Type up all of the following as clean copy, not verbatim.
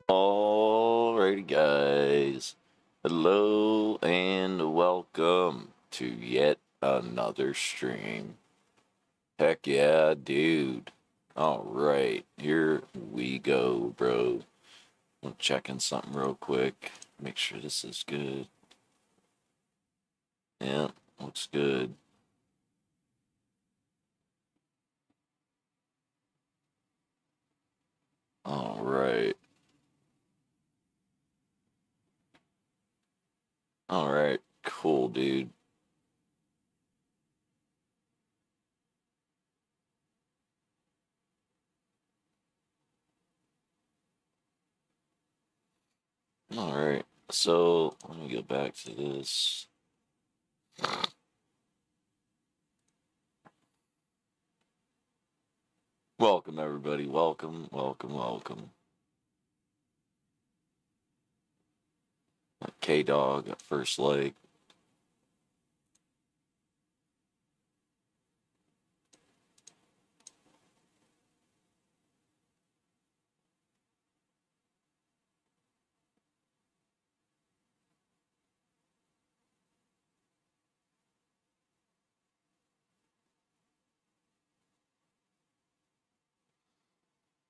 Alrighty, guys. Hello and welcome to yet another stream. Heck yeah, dude. Alright, here we go, bro. I'm checking something real quick. Make sure this is good. Yeah, looks good. Alright. Alright, cool, dude. Alright, so let me go back to this. Welcome, everybody. Welcome, welcome, welcome. K-Dog at First Lake.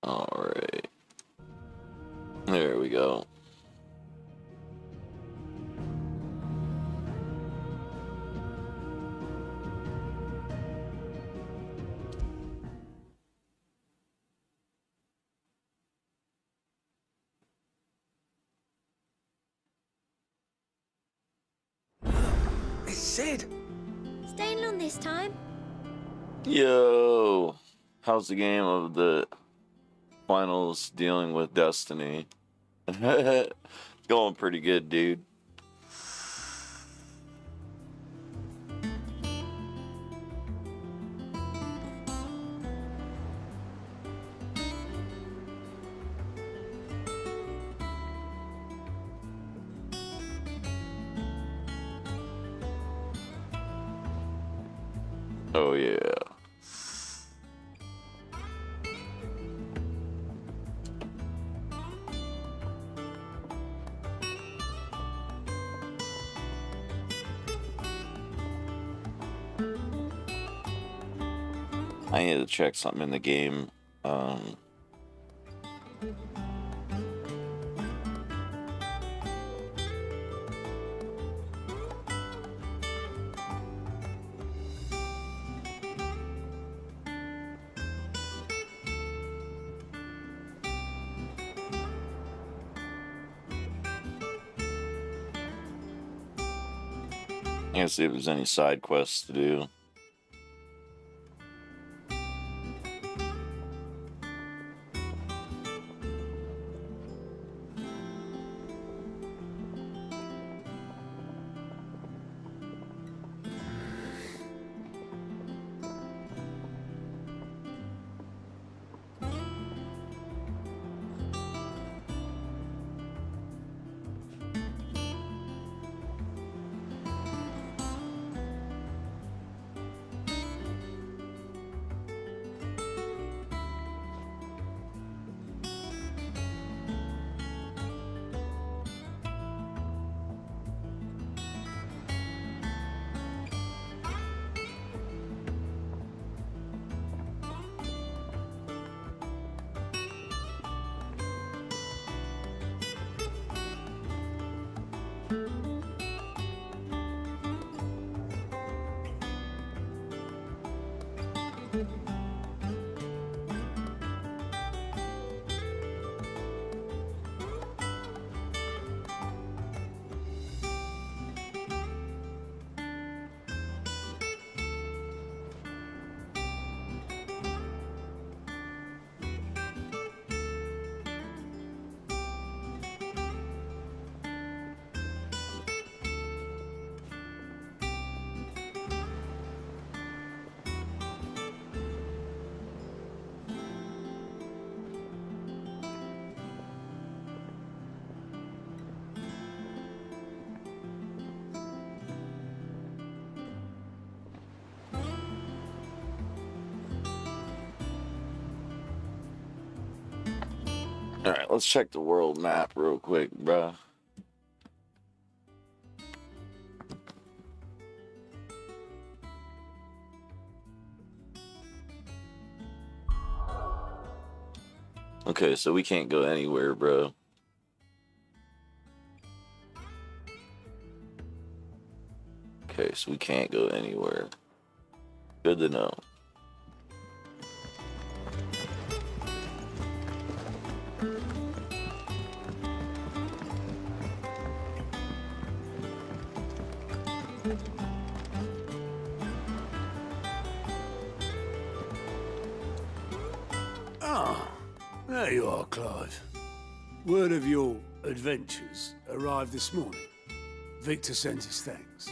Alright. There we go. It's Sid. Staying on this time? Yo! How's the game of the finals dealing with Destiny? Going pretty good, dude. Oh yeah. I need to check something in the game. I gotta see if there's any side quests to do. Alright, let's check the world map real quick, bruh. Okay, so we can't go anywhere, bro. Okay, so we can't go anywhere. Good to know. There you are, Clive. Word of your adventures arrived this morning. Victor sends his thanks.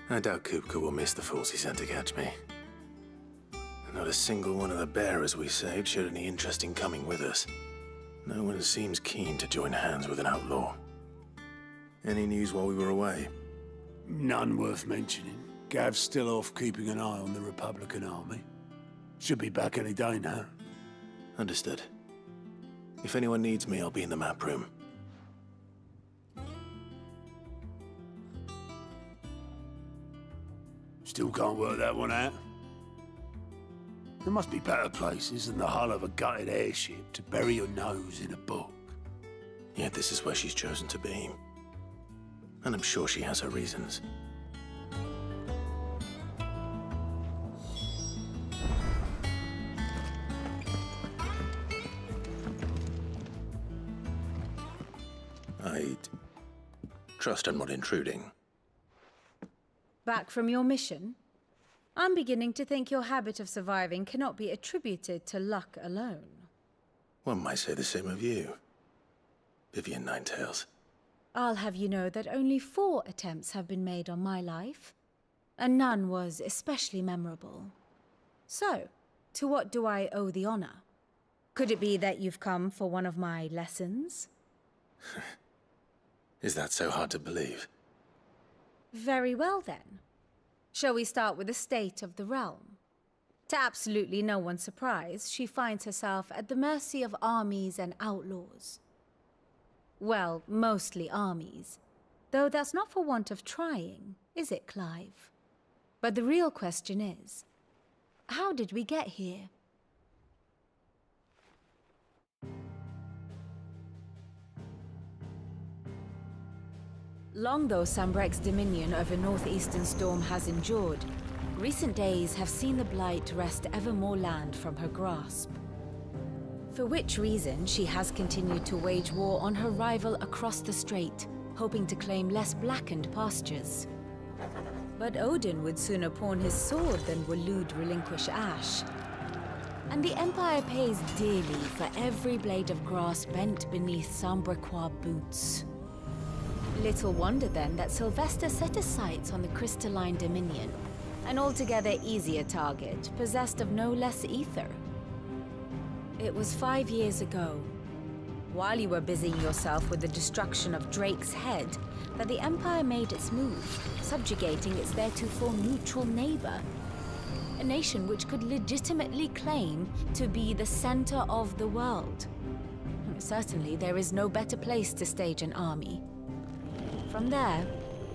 I doubt Kupka will miss the fools he sent to catch me. Not a single one of the bearers we saved showed any interest in coming with us. No one seems keen to join hands with an outlaw. Any news while we were away? None worth mentioning. Gav's still off keeping an eye on the Republican army. Should be back any day now. Understood. If anyone needs me, I'll be in the map room. Still can't work that one out. There must be better places than the hull of a gutted airship to bury your nose in a book. Yet this is where she's chosen to be. And I'm sure she has her reasons. I'd trust I'm not intruding. Back from your mission? I'm beginning to think your habit of surviving cannot be attributed to luck alone. One might say the same of you, Vivian Ninetails. I'll have you know that only 4 attempts have been made on my life, and none was especially memorable. So, to what do I owe the honor? Could it be that you've come for one of my lessons? Is that so hard to believe? Very well then. Shall we start with the state of the realm? To absolutely no one's surprise, she finds herself at the mercy of armies and outlaws. Well, mostly armies. Though that's not for want of trying, is it, Clive? But the real question is, how did we get here? Long though Sambrek's dominion over northeastern Storm has endured, recent days have seen the Blight wrest ever more land from her grasp. For which reason she has continued to wage war on her rival across the strait, hoping to claim less blackened pastures. But Odin would sooner pawn his sword than Waloed relinquish Ash. And the Empire pays dearly for every blade of grass bent beneath Sambrequois boots. Little wonder then that Sylvester set his sights on the Crystalline Dominion, an altogether easier target, possessed of no less ether. It was 5 years ago, while you were busying yourself with the destruction of Drake's head, that the Empire made its move, subjugating its theretofore neutral neighbor. A nation which could legitimately claim to be the center of the world. Certainly, there is no better place to stage an army. From there,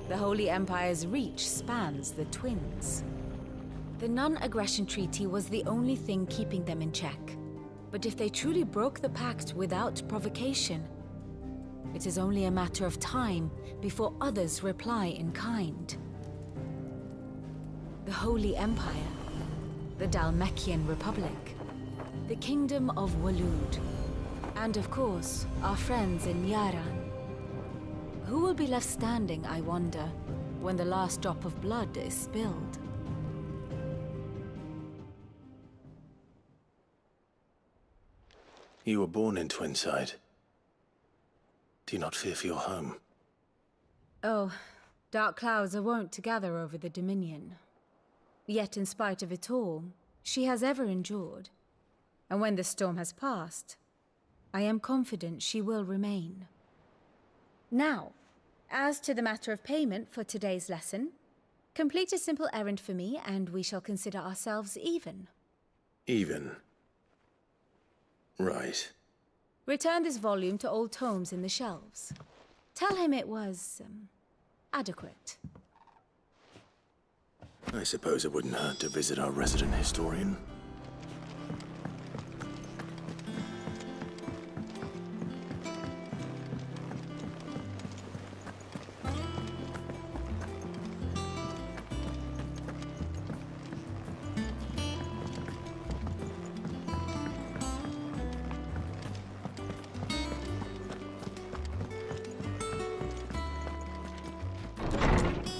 the Holy Empire's reach spans the Twins. The non-aggression treaty was the only thing keeping them in check. But if they truly broke the pact without provocation, it is only a matter of time before others reply in kind. The Holy Empire, the Dhalmekian Republic, the Kingdom of Waloed, and of course, our friends in Yaran. Who will be left standing, I wonder, when the last drop of blood is spilled? You were born in Twinside. Do you not fear for your home? Oh, dark clouds are wont to gather over the Dominion. Yet in spite of it all, she has ever endured. And when the storm has passed, I am confident she will remain. Now, as to the matter of payment for today's lesson, complete a simple errand for me and we shall consider ourselves even. Even? Right. Return this volume to old tomes in the shelves. Tell him it was, adequate. I suppose it wouldn't hurt to visit our resident historian.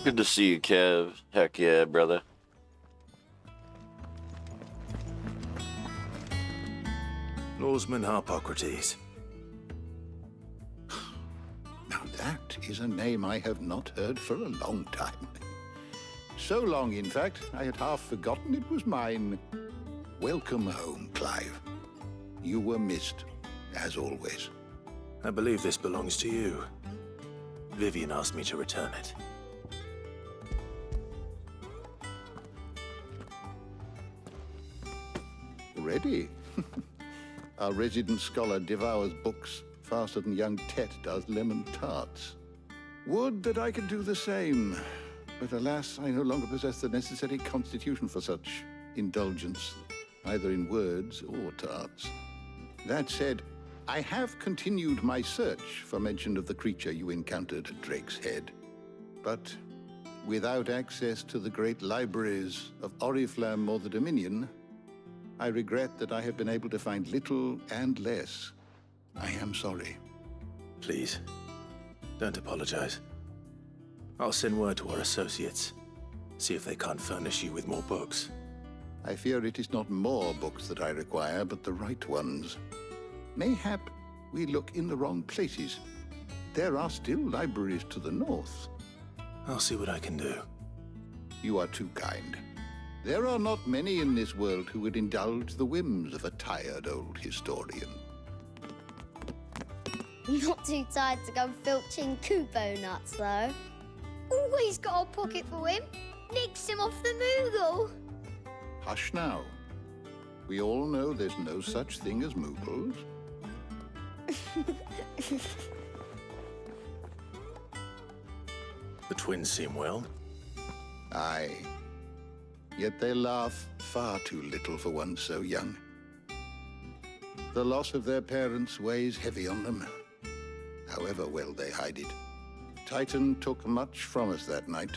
Good to see you, Kev. Heck yeah, brother. Lawsman Harpocrates. Now that is a name I have not heard for a long time. So long, in fact, I had half forgotten it was mine. Welcome home, Clive. You were missed, as always. I believe this belongs to you. Vivian asked me to return it. Ready? Our resident scholar devours books faster than young Tet does lemon tarts. Would that I could do the same. But alas, I no longer possess the necessary constitution for such indulgence, either in words or tarts. That said, I have continued my search for mention of the creature you encountered at Drake's Head. But without access to the great libraries of Oriflamme or the Dominion, I regret that I have been able to find little and less. I am sorry. Please, don't apologize. I'll send word to our associates. See if they can't furnish you with more books. I fear it is not more books that I require, but the right ones. Mayhap we look in the wrong places. There are still libraries to the north. I'll see what I can do. You are too kind. There are not many in this world who would indulge the whims of a tired old historian. Not too tired to go filching Kubo nuts, though. Always got a pocket for him. Nicks him off the Moogle. Hush now. We all know there's no such thing as Moogles. The twins seem well. Aye. Yet they laugh far too little for one so young. The loss of their parents weighs heavy on them, however well they hide it. Titan took much from us that night,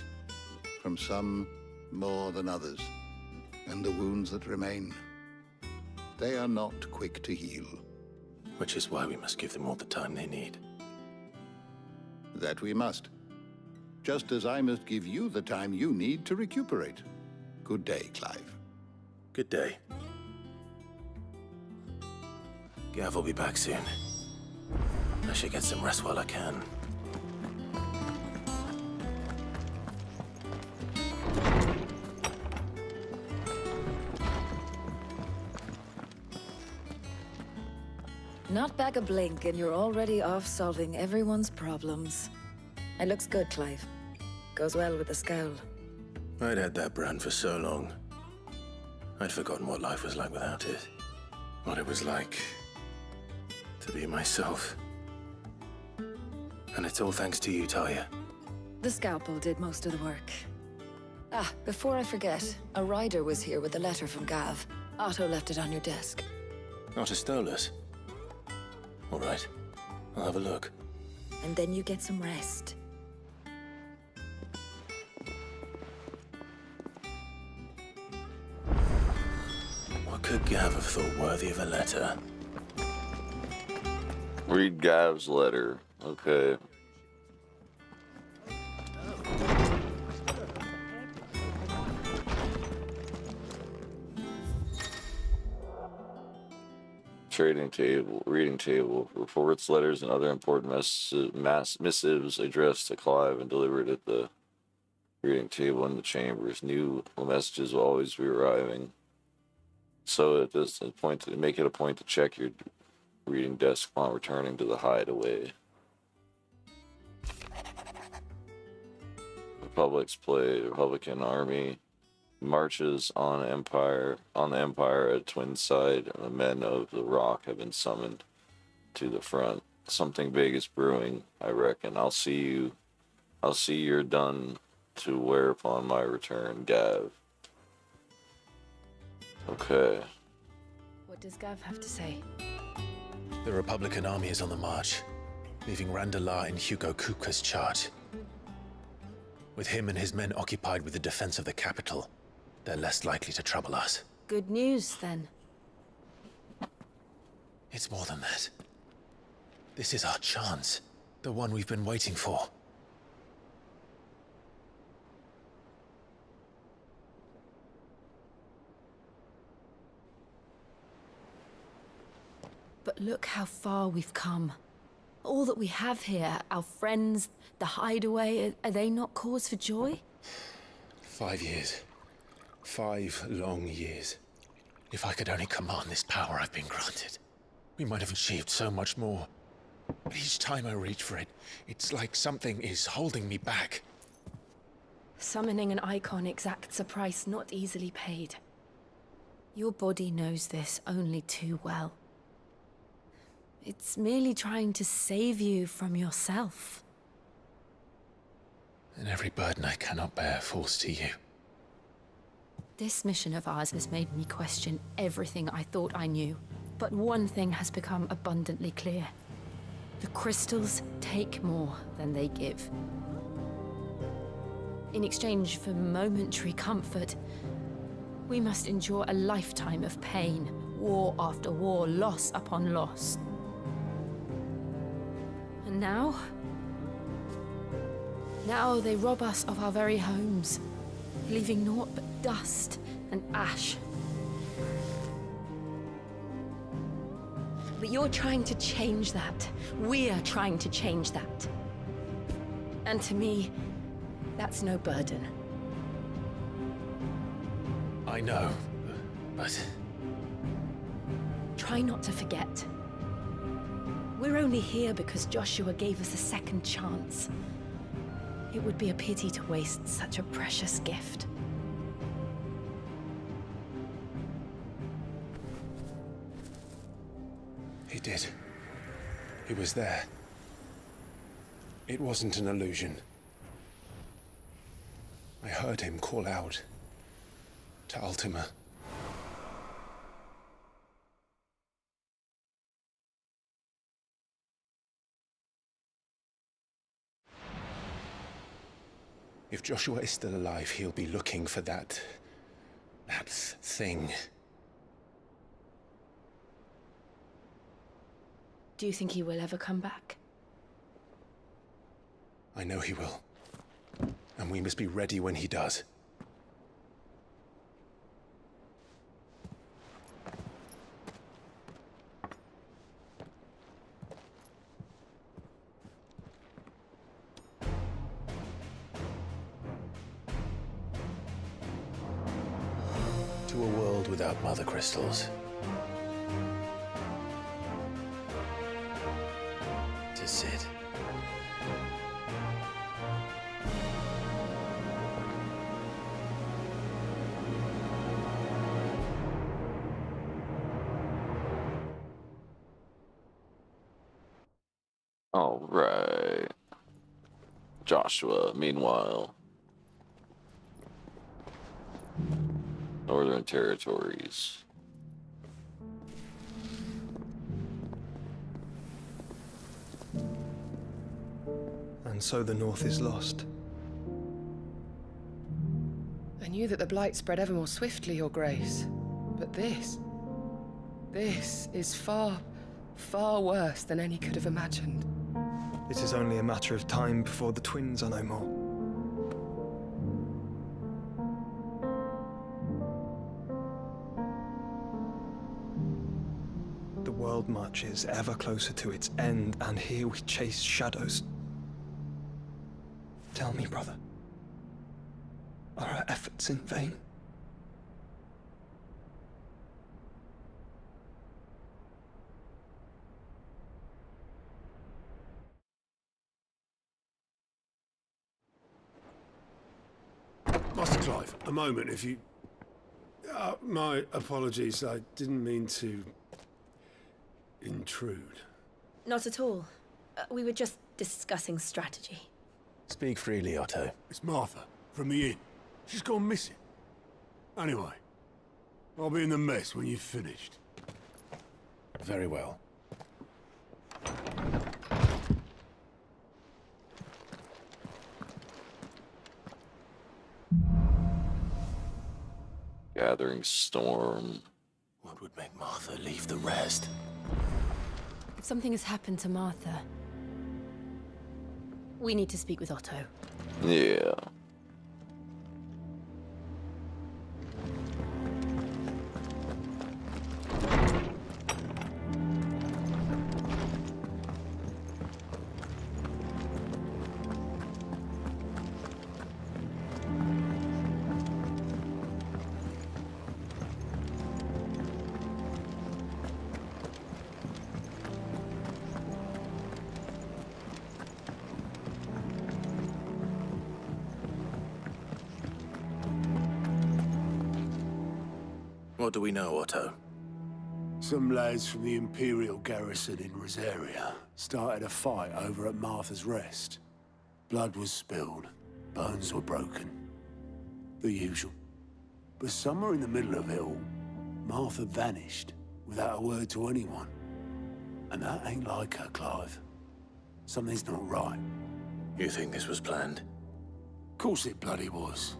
from some more than others, and the wounds that remain, they are not quick to heal. Which is why we must give them all the time they need. That we must. Just as I must give you the time you need to recuperate. Good day, Clive. Good day. Gav will be back soon. I should get some rest while I can. Not back a blink and you're already off solving everyone's problems. It looks good, Clive. Goes well with the scowl. I'd had that brand for so long. I'd forgotten what life was like without it. What it was like to be myself. And it's all thanks to you, Talia. The scalpel did most of the work. Ah, before I forget, a rider was here with a letter from Gav. Otto left it on your desk. Not a stolus. All right, I'll have a look. And then you get some rest. What could Gav have thought worthy of a letter? Read Gav's letter. Okay. Trading table, reading table, reports, letters, and other important missives addressed to Clive and delivered at the reading table in the chambers. New messages will always be arriving. So at this point, make it a point to check your reading desk upon returning to the hideaway. Republican Army. marches on the Empire at Twin Side, and the men of the Rock have been summoned to the front. Something big is brewing, I reckon. I'll see you're done, to wear upon my return, Gav. Okay. What does Gav have to say? The Republican army is on the march, leaving Randalar in Hugo Kupka's charge. With him and his men occupied with the defense of the capital, they're less likely to trouble us. Good news, then. It's more than that. This is our chance, the one we've been waiting for. But look how far we've come. All that we have here, our friends, the hideaway, are they not cause for joy? 5 years. 5 long years. If I could only command this power I've been granted, we might have achieved so much more. But each time I reach for it, it's like something is holding me back. Summoning an icon exacts a price not easily paid. Your body knows this only too well. It's merely trying to save you from yourself. And every burden I cannot bear falls to you. This mission of ours has made me question everything I thought I knew. But one thing has become abundantly clear. The crystals take more than they give. In exchange for momentary comfort, we must endure a lifetime of pain, war after war, loss upon loss. And now they rob us of our very homes, leaving naught but dust and ash. But you're trying to change that. We're trying to change that. And to me, that's no burden. I know, but... Try not to forget. We're only here because Joshua gave us a second chance. It would be a pity to waste such a precious gift. He did. He was there. It wasn't an illusion. I heard him call out to Ultima. If Joshua is still alive, he'll be looking for that thing. Do you think he will ever come back? I know he will. And we must be ready when he does. To a world without mother crystals. To Sid. All right. Joshua, meanwhile. Northern Territories. And so the North is lost. I knew that the Blight spread ever more swiftly, Your Grace. But this is far, far worse than any could have imagined. It is only a matter of time before the twins are no more. The world marches ever closer to its end, and here we chase shadows. Tell me, brother, are our efforts in vain? Master Clive, a moment, if you My apologies. I didn't mean to intrude. Not at all. We were just discussing strategy. Speak freely, Otto. It's Martha, from the inn. She's gone missing. Anyway, I'll be in the mess when you've finished. Very well. Gathering storm. What would make Martha leave the rest? If something has happened to Martha, we need to speak with Otto. Yeah. What do we know, Otto? Some lads from the Imperial garrison in Rosaria started a fight over at Martha's Rest. Blood was spilled, bones were broken. The usual. But somewhere in the middle of it all, Martha vanished without a word to anyone. And that ain't like her, Clive. Something's not right. You think this was planned? Of course it bloody was.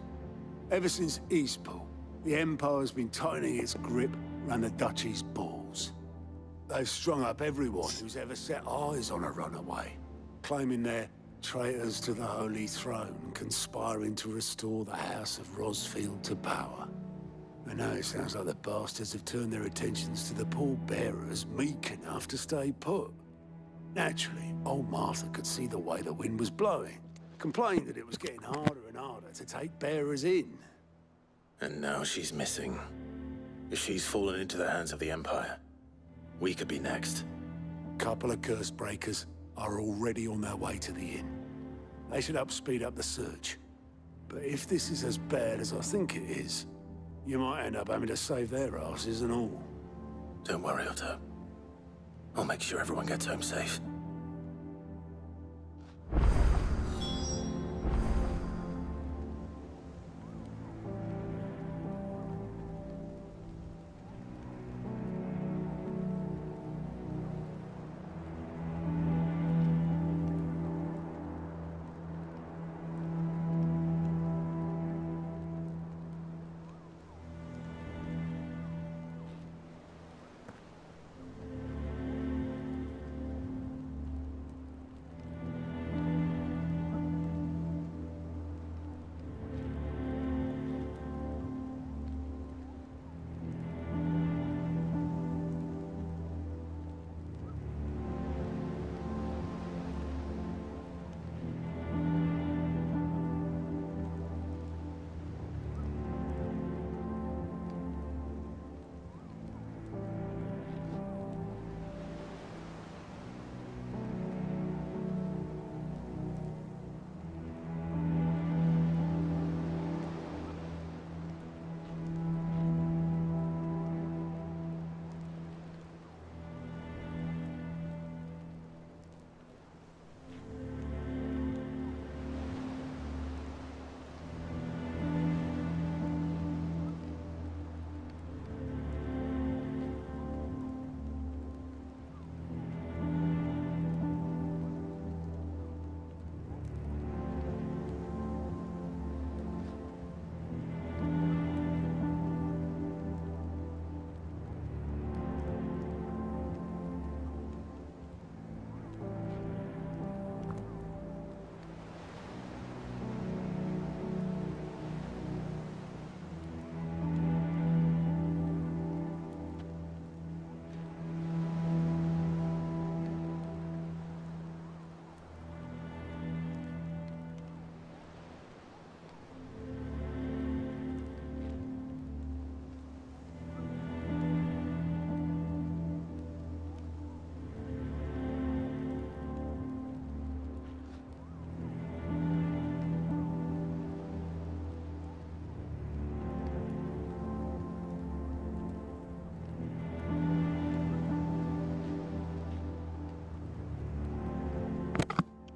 Ever since Eastpool, the Empire's been tightening its grip around the Duchy's balls. They've strung up everyone who's ever set eyes on a runaway, claiming they're traitors to the Holy Throne, conspiring to restore the House of Rosfield to power. And now it sounds like the bastards have turned their attentions to the pallbearers meek enough to stay put. Naturally, old Martha could see the way the wind was blowing, complained that it was getting harder and harder to take bearers in. And now she's missing. If she's fallen into the hands of the Empire, we could be next. Couple of curse breakers are already on their way to the inn. They should help speed up the search. But if this is as bad as I think it is, you might end up having to save their asses and all. Don't worry, Otto. I'll make sure everyone gets home safe.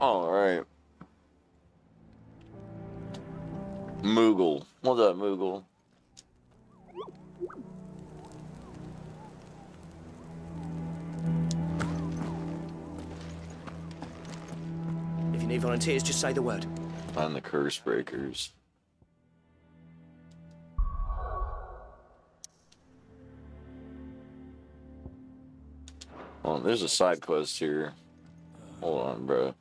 All right. Moogle. What's up, Moogle? If you need volunteers, just say the word. Find the curse breakers. Oh, there's a side quest here. Hold on, bro.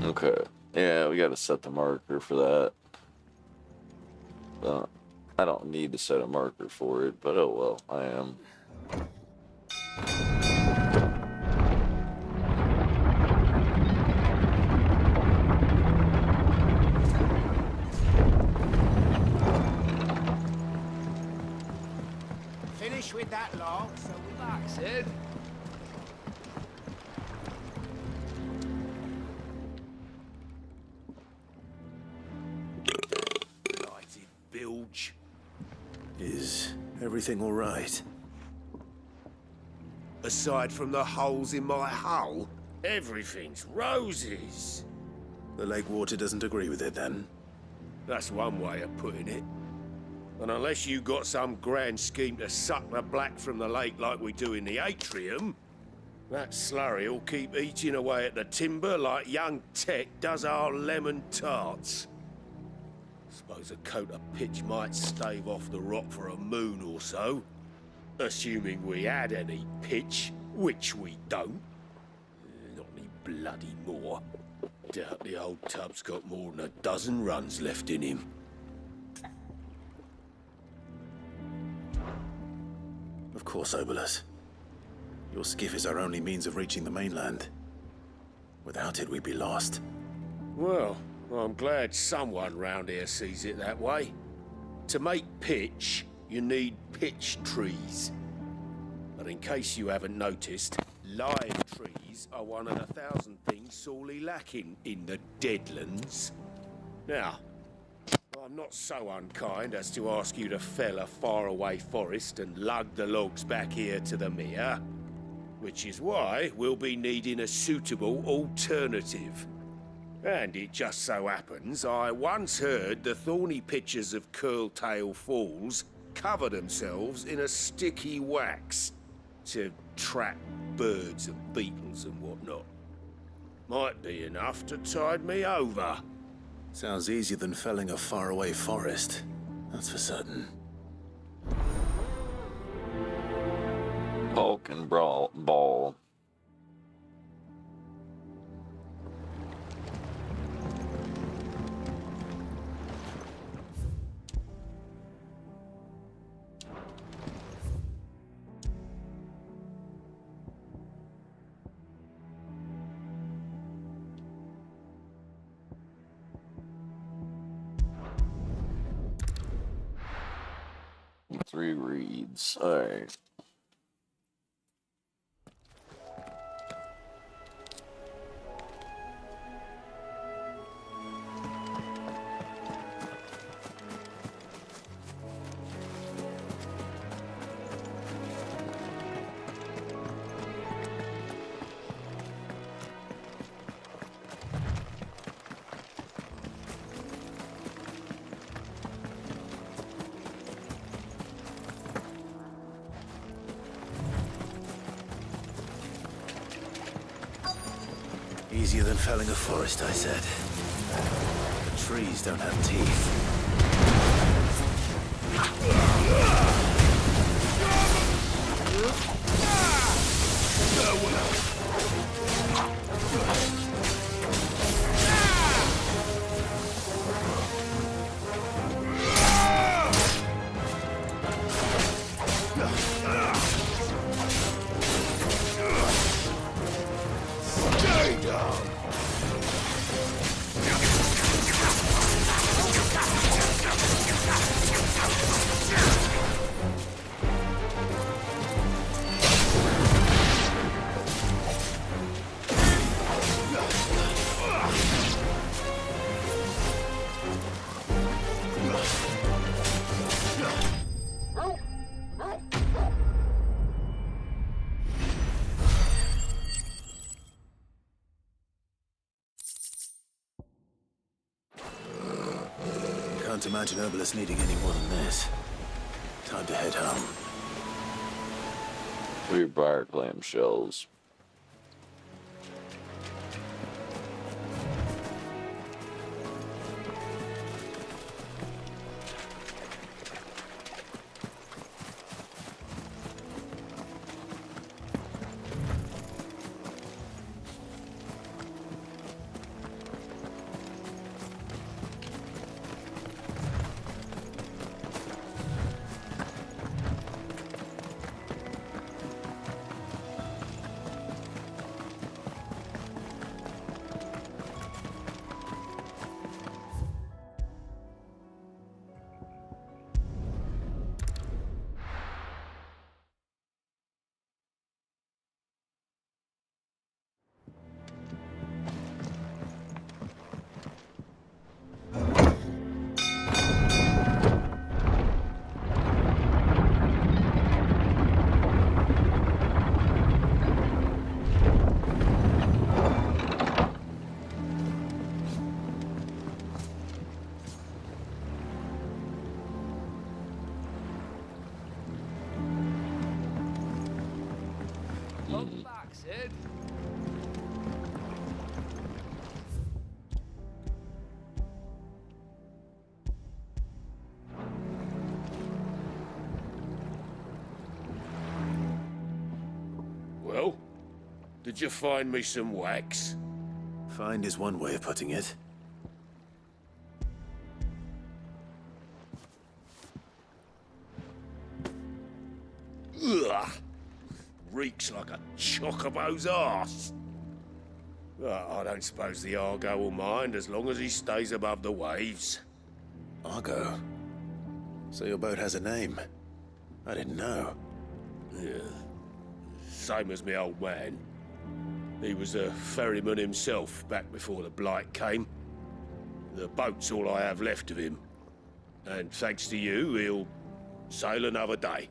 Okay. Yeah, we gotta set the marker for that. I don't need to set a marker for it, but oh well, I am. Finish with that log, so we like, Sid. Blighted bilge. Is everything all right? Aside from the holes in my hull, everything's roses. The lake water doesn't agree with it, then? That's one way of putting it. And unless you got some grand scheme to suck the black from the lake like we do in the atrium, that slurry will keep eating away at the timber like young Tech does our lemon tarts. Suppose a coat of pitch might stave off the rock for a moon or so. Assuming we had any pitch, which we don't. Not any bloody more. Doubt the old tub's got more than a dozen runs left in him. Of course, Obolus. Your skiff is our only means of reaching the mainland. Without it, we'd be lost. Well, I'm glad someone round here sees it that way. To make pitch, you need pitch trees. But in case you haven't noticed, live trees are one of the 1,000 things sorely lacking in the Deadlands. Now, I'm not so unkind as to ask you to fell a faraway forest and lug the logs back here to the mere, which is why we'll be needing a suitable alternative. And it just so happens I once heard the thorny pitchers of Curltail Falls cover themselves in a sticky wax to trap birds and beetles and whatnot. Might be enough to tide me over. Sounds easier than felling a faraway forest. That's for certain. Bulk and ball. Three reads. All right. Easier than felling a forest, I said. The trees don't have teeth. Can't imagine Herbalist needing any more than this. Time to head home. 3 briar clam shells. Well, did you find me some wax? Find is one way of putting it. Ugh! Reeks like a chocobo's arse. I don't suppose the Argo will mind as long as he stays above the waves. Argo? So your boat has a name? I didn't know. Yeah. Same as me old man. He was a ferryman himself back before the Blight came. The boat's all I have left of him. And thanks to you, he'll sail another day.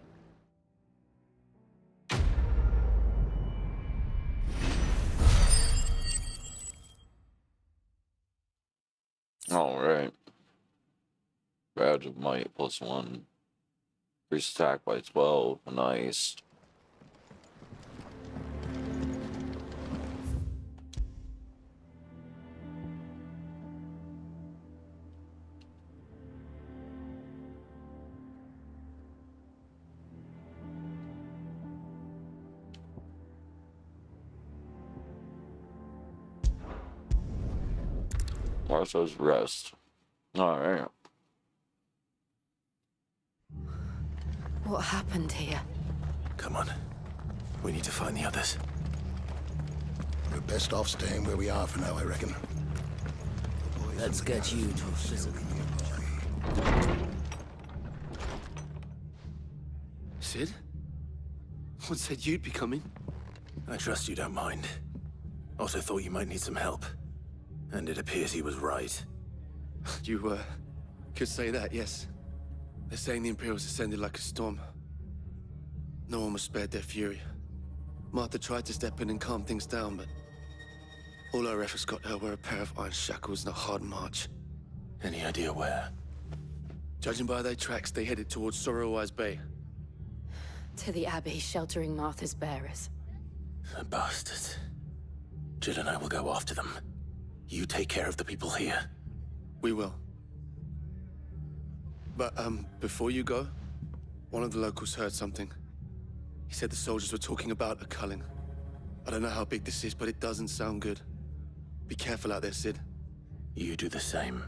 Alright. Badge of Might +1. Increased attack by 12. Nice. Martha's Rest. Alright. What happened here? Come on. We need to find the others. We're best off staying where we are for now, I reckon. Let's get you to a physical. Sid? What said you'd be coming? I trust you don't mind. Also thought you might need some help. And it appears he was right. You, could say that, yes. They're saying the Imperials ascended like a storm. No one was spared their fury. Martha tried to step in and calm things down, but all our efforts got her were a pair of iron shackles and a hard march. Any idea where? Judging by their tracks, they headed towards Sorrowwise Bay. To the Abbey sheltering Martha's bearers. The bastards. Jill and I will go after them. You take care of the people here. We will. But, before you go, one of the locals heard something. He said the soldiers were talking about a culling. I don't know how big this is, but it doesn't sound good. Be careful out there, Sid. You do the same.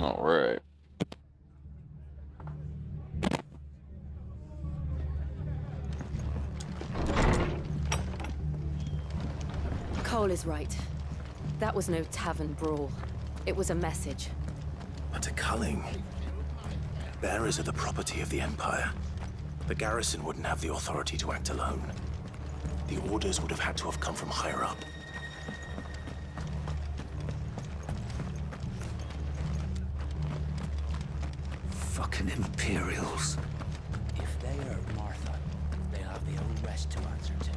All right. Cole is right. That was no tavern brawl. It was a message. But a culling. Bearers are the property of the Empire. The garrison wouldn't have the authority to act alone. The orders would have had to have come from higher up. Fucking Imperials. If they hurt Martha, they'll have the whole rest to answer to.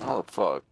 Oh, fuck.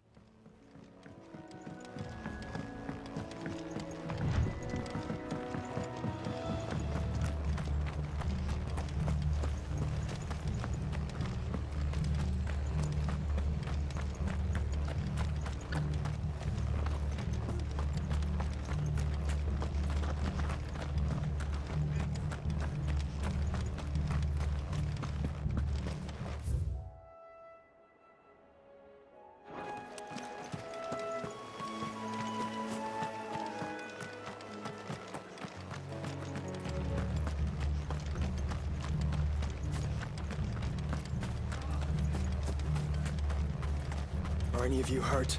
Are any of you hurt?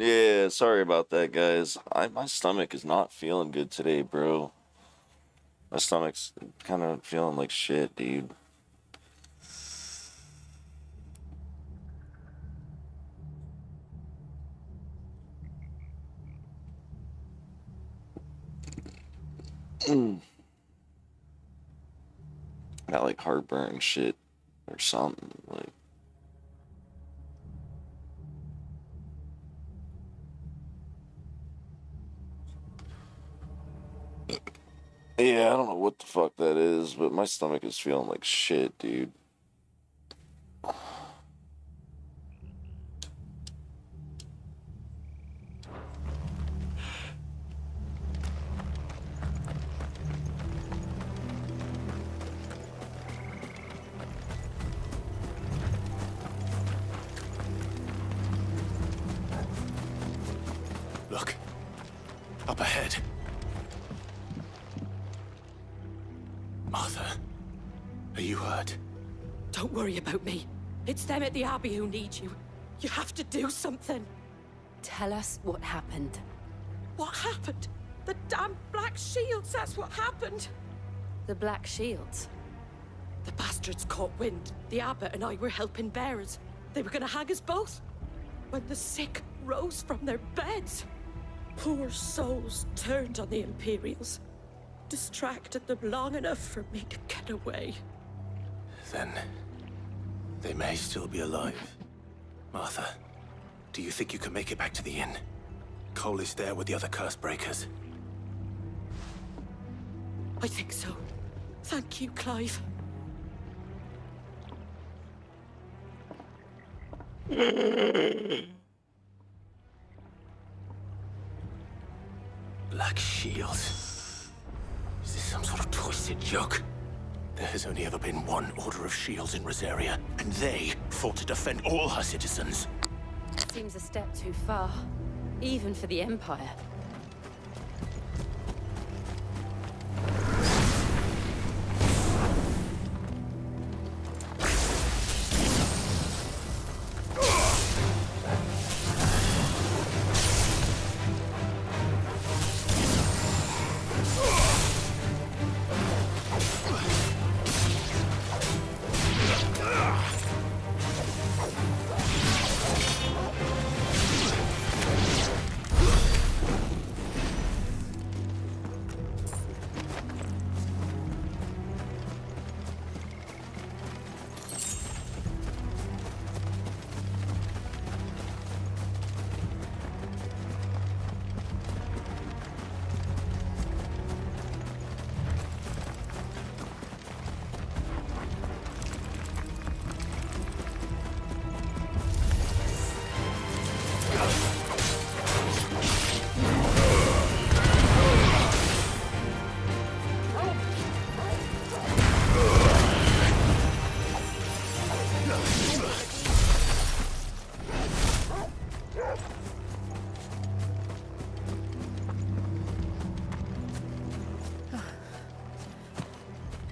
Yeah, sorry about that, guys. My stomach is not feeling good today, bro. My stomach's kind of feeling like shit, dude. Got like heartburn shit or something. Like, yeah, I don't know what the fuck that is, but my stomach is feeling like shit, dude. Look. Up ahead. Martha, are you hurt? Don't worry about me. It's them at the Abbey who need you. You have to do something. Tell us what happened. What happened? The damn Black Shields, that's what happened. The Black Shields? The bastards caught wind. The abbot and I were helping bearers. They were gonna hang us both. When the sick rose from their beds, poor souls turned on the Imperials. Distracted them long enough for me to get away. Then they may still be alive. Martha, do you think you can make it back to the inn? Cole is there with the other curse breakers. I think so. Thank you, Clive. Black Shields. Is this some sort of twisted joke? There has only ever been one Order of Shields in Rosaria, and they fought to defend all her citizens. Seems a step too far, even for the Empire.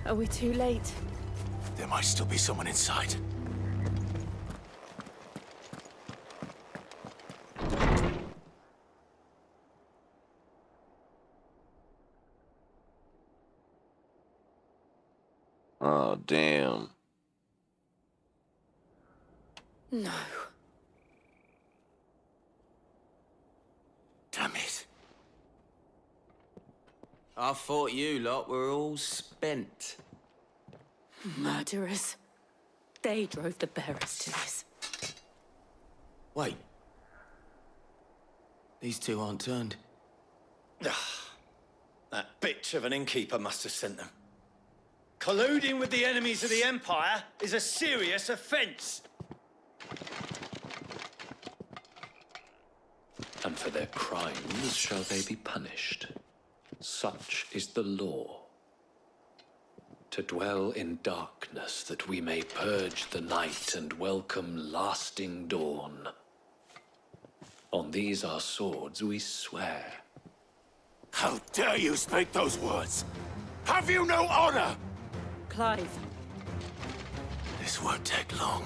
Are we too late? There might still be someone inside. Oh, damn. No. Damn it. I thought you lot were all spent. Murderers. They drove the bearers to this. Wait. These two aren't turned. That bitch of an innkeeper must have sent them. Colluding with the enemies of the Empire is a serious offense. And for their crimes shall they be punished. Such is the law. To dwell in darkness that we may purge the night and welcome lasting dawn. On these our swords we swear. How dare you speak those words? Have you no honor? Clive. This won't take long.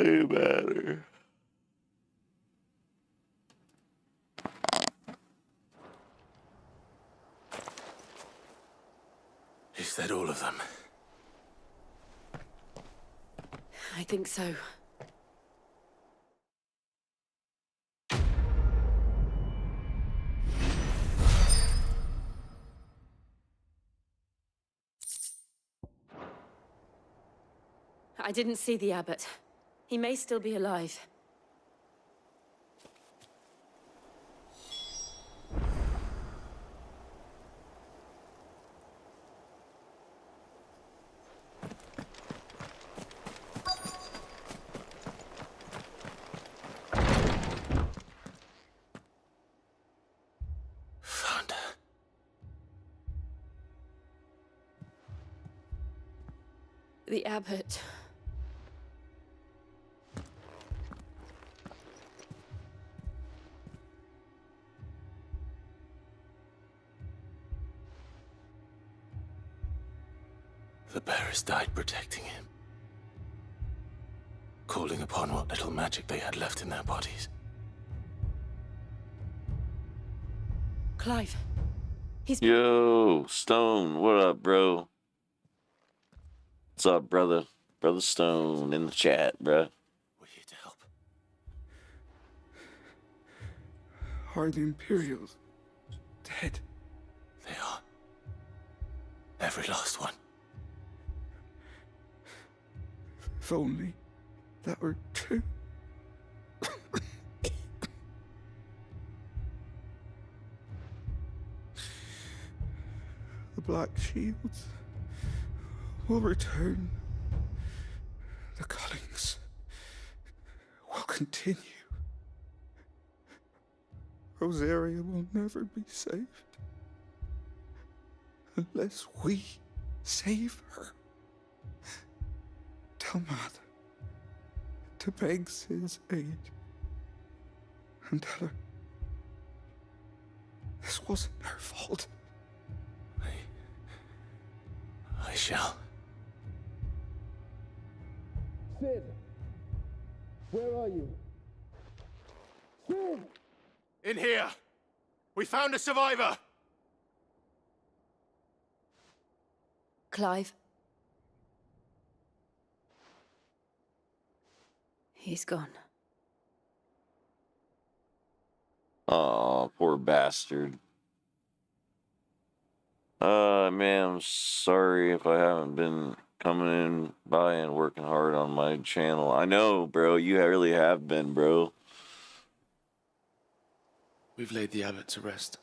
way better. Is that all of them? I think so. I didn't see the abbot. He may still be alive. Found her. The abbot. The bearers died protecting him. Calling upon what little magic they had left in their bodies. Clive. He's... Yo, Stone, what up, bro? What's up, brother? Brother Stone in the chat, bro. We're here to help. Are the Imperials dead? They are. Every last one. If only that were true. The Black Shields will return. The cullings will continue. Rosaria will never be saved unless we save her. Tell Mother to beg Sid's aid and tell her this wasn't her fault. I shall. Sid! Where are you? Sid! In here! We found a survivor! Clive. He's gone. Aw, poor bastard. Man, I'm sorry if I haven't been coming in by and working hard on my channel. I know, bro, you really have been, bro. We've laid the abbot to rest.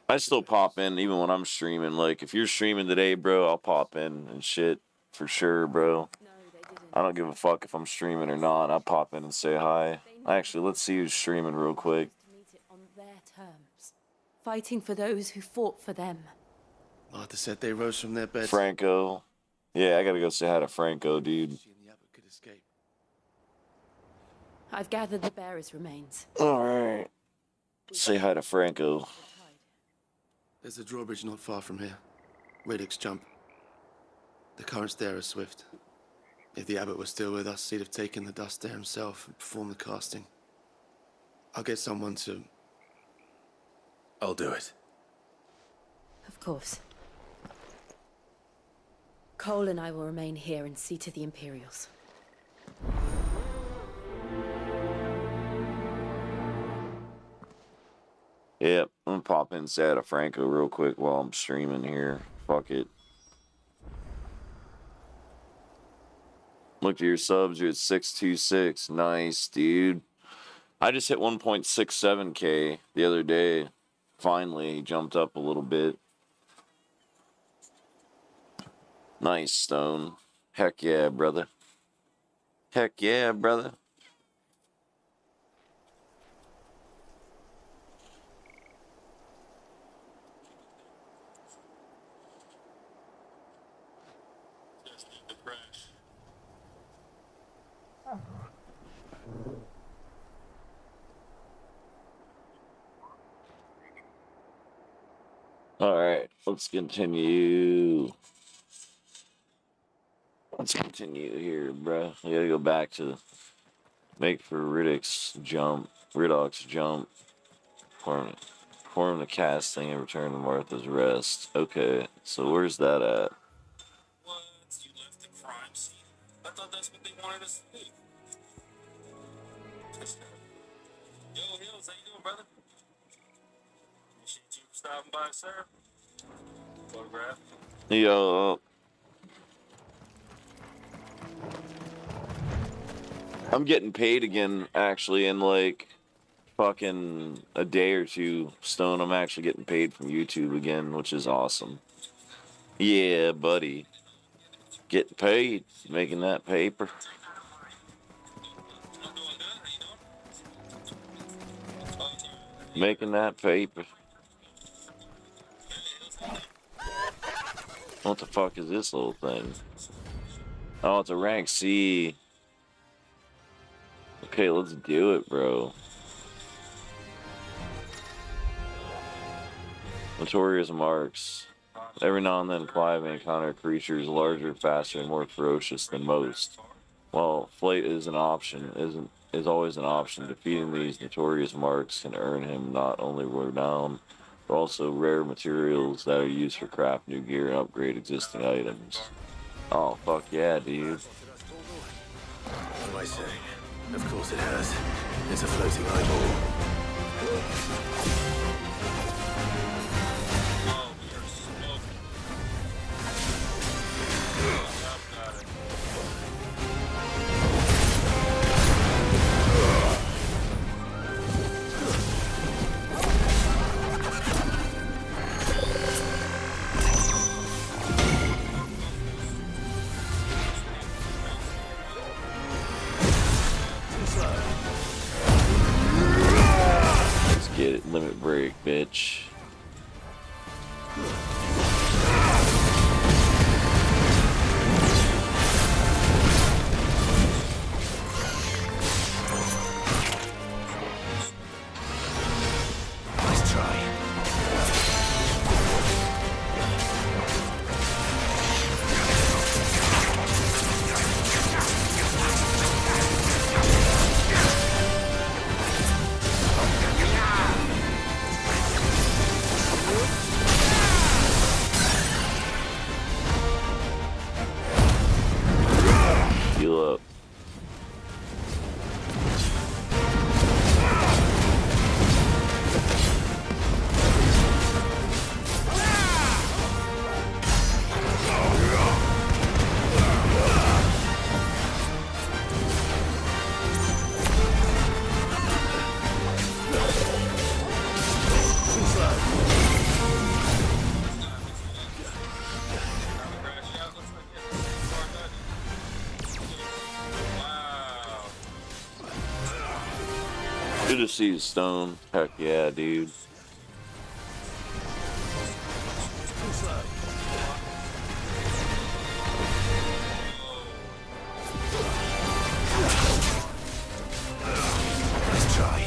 I still pop in even when I'm streaming. Like, if you're streaming today, bro, I'll pop in and shit for sure, bro. I don't give a fuck if I'm streaming or not. I'll pop in and say hi. Actually, let's see who's streaming real quick. Meet it on their terms. Fighting for those who fought for them. Martha said they rose from their beds. Franco. Yeah, I gotta go say hi to Franco, dude. She and the abbot could escape. I've gathered the bearer's remains. Alright. Say hi to Franco. There's a drawbridge not far from here. Radix jump. The currents there are swift. If the abbot was still with us, he'd have taken the dust there himself and performed the casting. I'll get someone to... I'll do it. Of course. Cole and I will remain here and see to the Imperials. Yep, I'm gonna pop in and say hi to Franco real quick while I'm streaming here. Fuck it. Look at your subs, you're at 626. Nice, dude. I just hit 1.67K the other day. Finally, he jumped up a little bit. Nice, Stone. Heck yeah, brother. Heck yeah, brother. Alright, let's continue. Let's continue here, bruh. We gotta go back to Make for Riddick's jump. Riddock's jump. Perform the casting and return to Martha's rest. Okay, so where's that at? What? You left the crime scene? I thought that's what they wanted us to do. Yo, Hills, how you doing, brother? Appreciate you for stopping by, sir. Photograph. Yo. I'm getting paid again, actually, in like fucking a day or two. Stone, I'm actually getting paid from YouTube again, which is awesome. Yeah, buddy. Getting paid, making that paper. Making that paper. What the fuck is this little thing? Oh, it's a rank C. Okay, let's do it, bro. Notorious marks. Every now and then, Clive may encounter creatures larger, faster, and more ferocious than most. While flight is an option, is always an option. Defeating these notorious marks can earn him not only renown, but also rare materials that are used for craft new gear and upgrade existing items. Oh, fuck yeah, dude. What am I saying? Of course it has. It's a floating eyeball. Get it, limit break, bitch. Nice try. Heal up. Good to see you, Stone. Heck yeah, dude. Nice try.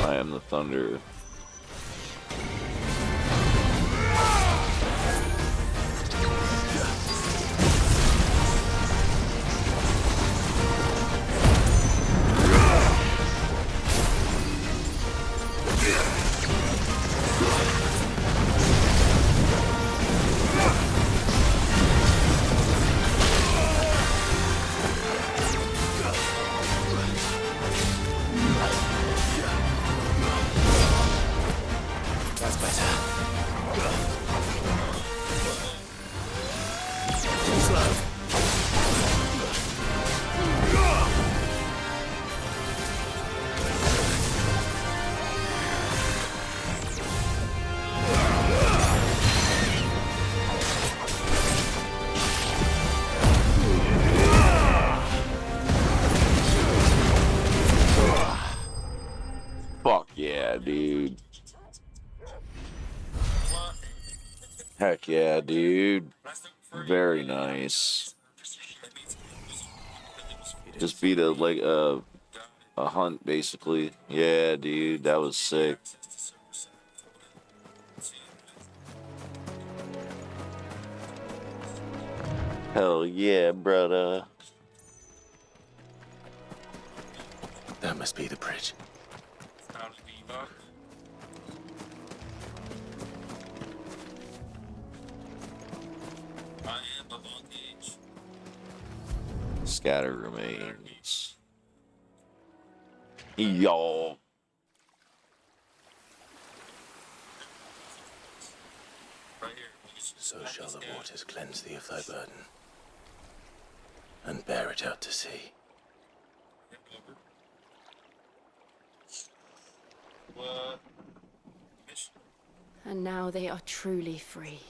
I am the thunder. yeah, dude. Heck yeah, dude. Very nice. Just beat a hunt, basically. Yeah, dude, that was sick. Hell yeah, brother. That must be the bridge. Scatter remains. Y'all. So shall the waters cleanse thee of thy burden, and bear it out to sea. And now they are truly free.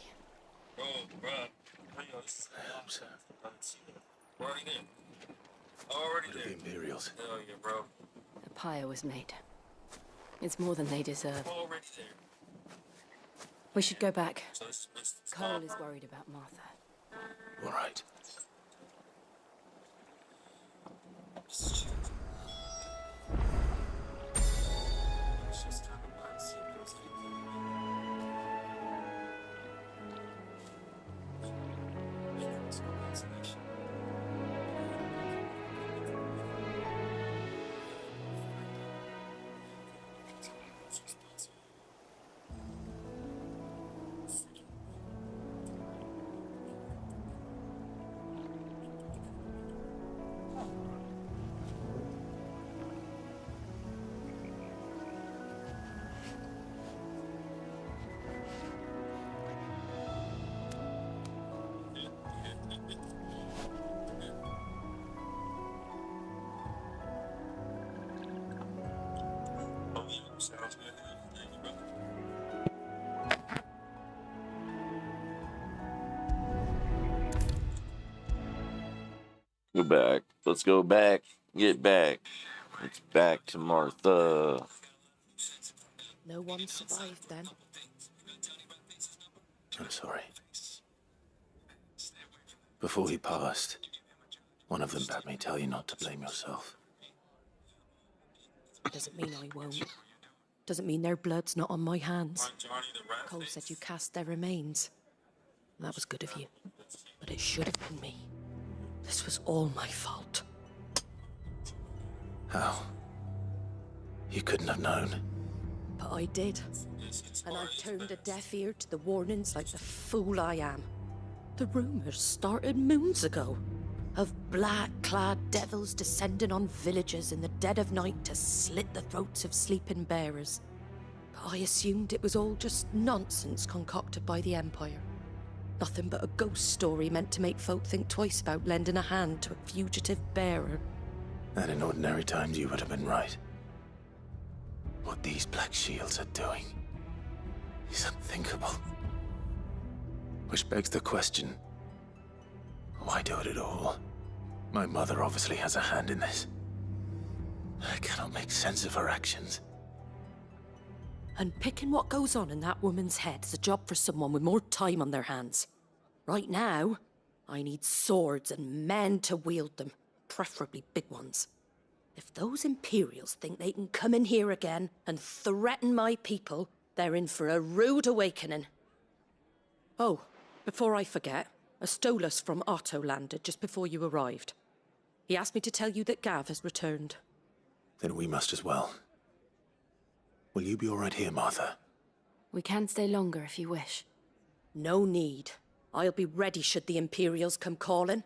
What of the Imperials? The pyre was made. It's more than they deserve. We should go back. Cole is worried about Martha. All right. Sounds good. Thank you, brother. Go back. Let's go back. Get back. It's back to Martha. No one survived then. I'm sorry. Before he passed, one of them bade me tell you not to blame yourself. Doesn't mean I won't. Doesn't mean their blood's not on my hands. Cole said you cast their remains. That was good of you. But it should have been me. This was all my fault. How? You couldn't have known. But I did. And I turned a deaf ear to the warnings like the fool I am. The rumors started moons ago. Of black-clad devils descending on villages in the dead of night to slit the throats of sleeping bearers. But I assumed it was all just nonsense concocted by the Empire. Nothing but a ghost story meant to make folk think twice about lending a hand to a fugitive bearer. And in ordinary times you would have been right. What these Black Shields are doing is unthinkable. Which begs the question, why do it at all? My mother obviously has a hand in this. I cannot make sense of her actions. And picking what goes on in that woman's head is a job for someone with more time on their hands. Right now, I need swords and men to wield them, preferably big ones. If those Imperials think they can come in here again and threaten my people, they're in for a rude awakening. Oh, before I forget, a Stolas from Otto landed just before you arrived. He asked me to tell you that Gav has returned. Then we must as well. Will you be all right here, Martha? We can stay longer if you wish. No need. I'll be ready should the Imperials come calling.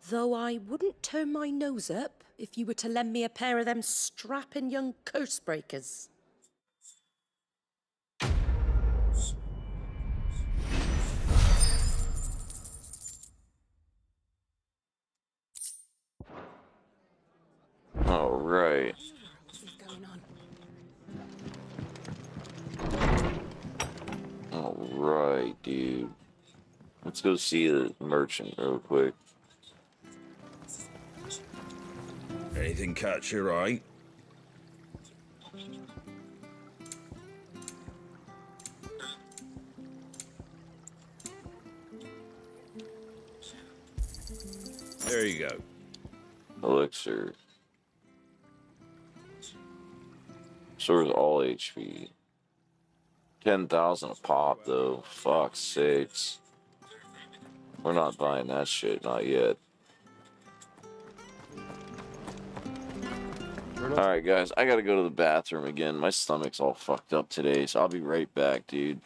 Though I wouldn't turn my nose up if you were to lend me a pair of them strapping young curse breakers. All right. All right, dude. Let's go see the merchant real quick. Anything catch your eye? There you go. Elixir. Restores all HP. 10,000 a pop, though. Fuck's sakes. We're not buying that shit, not yet. Alright, guys, I gotta go to the bathroom again. My stomach's all fucked up today, so I'll be right back, dude.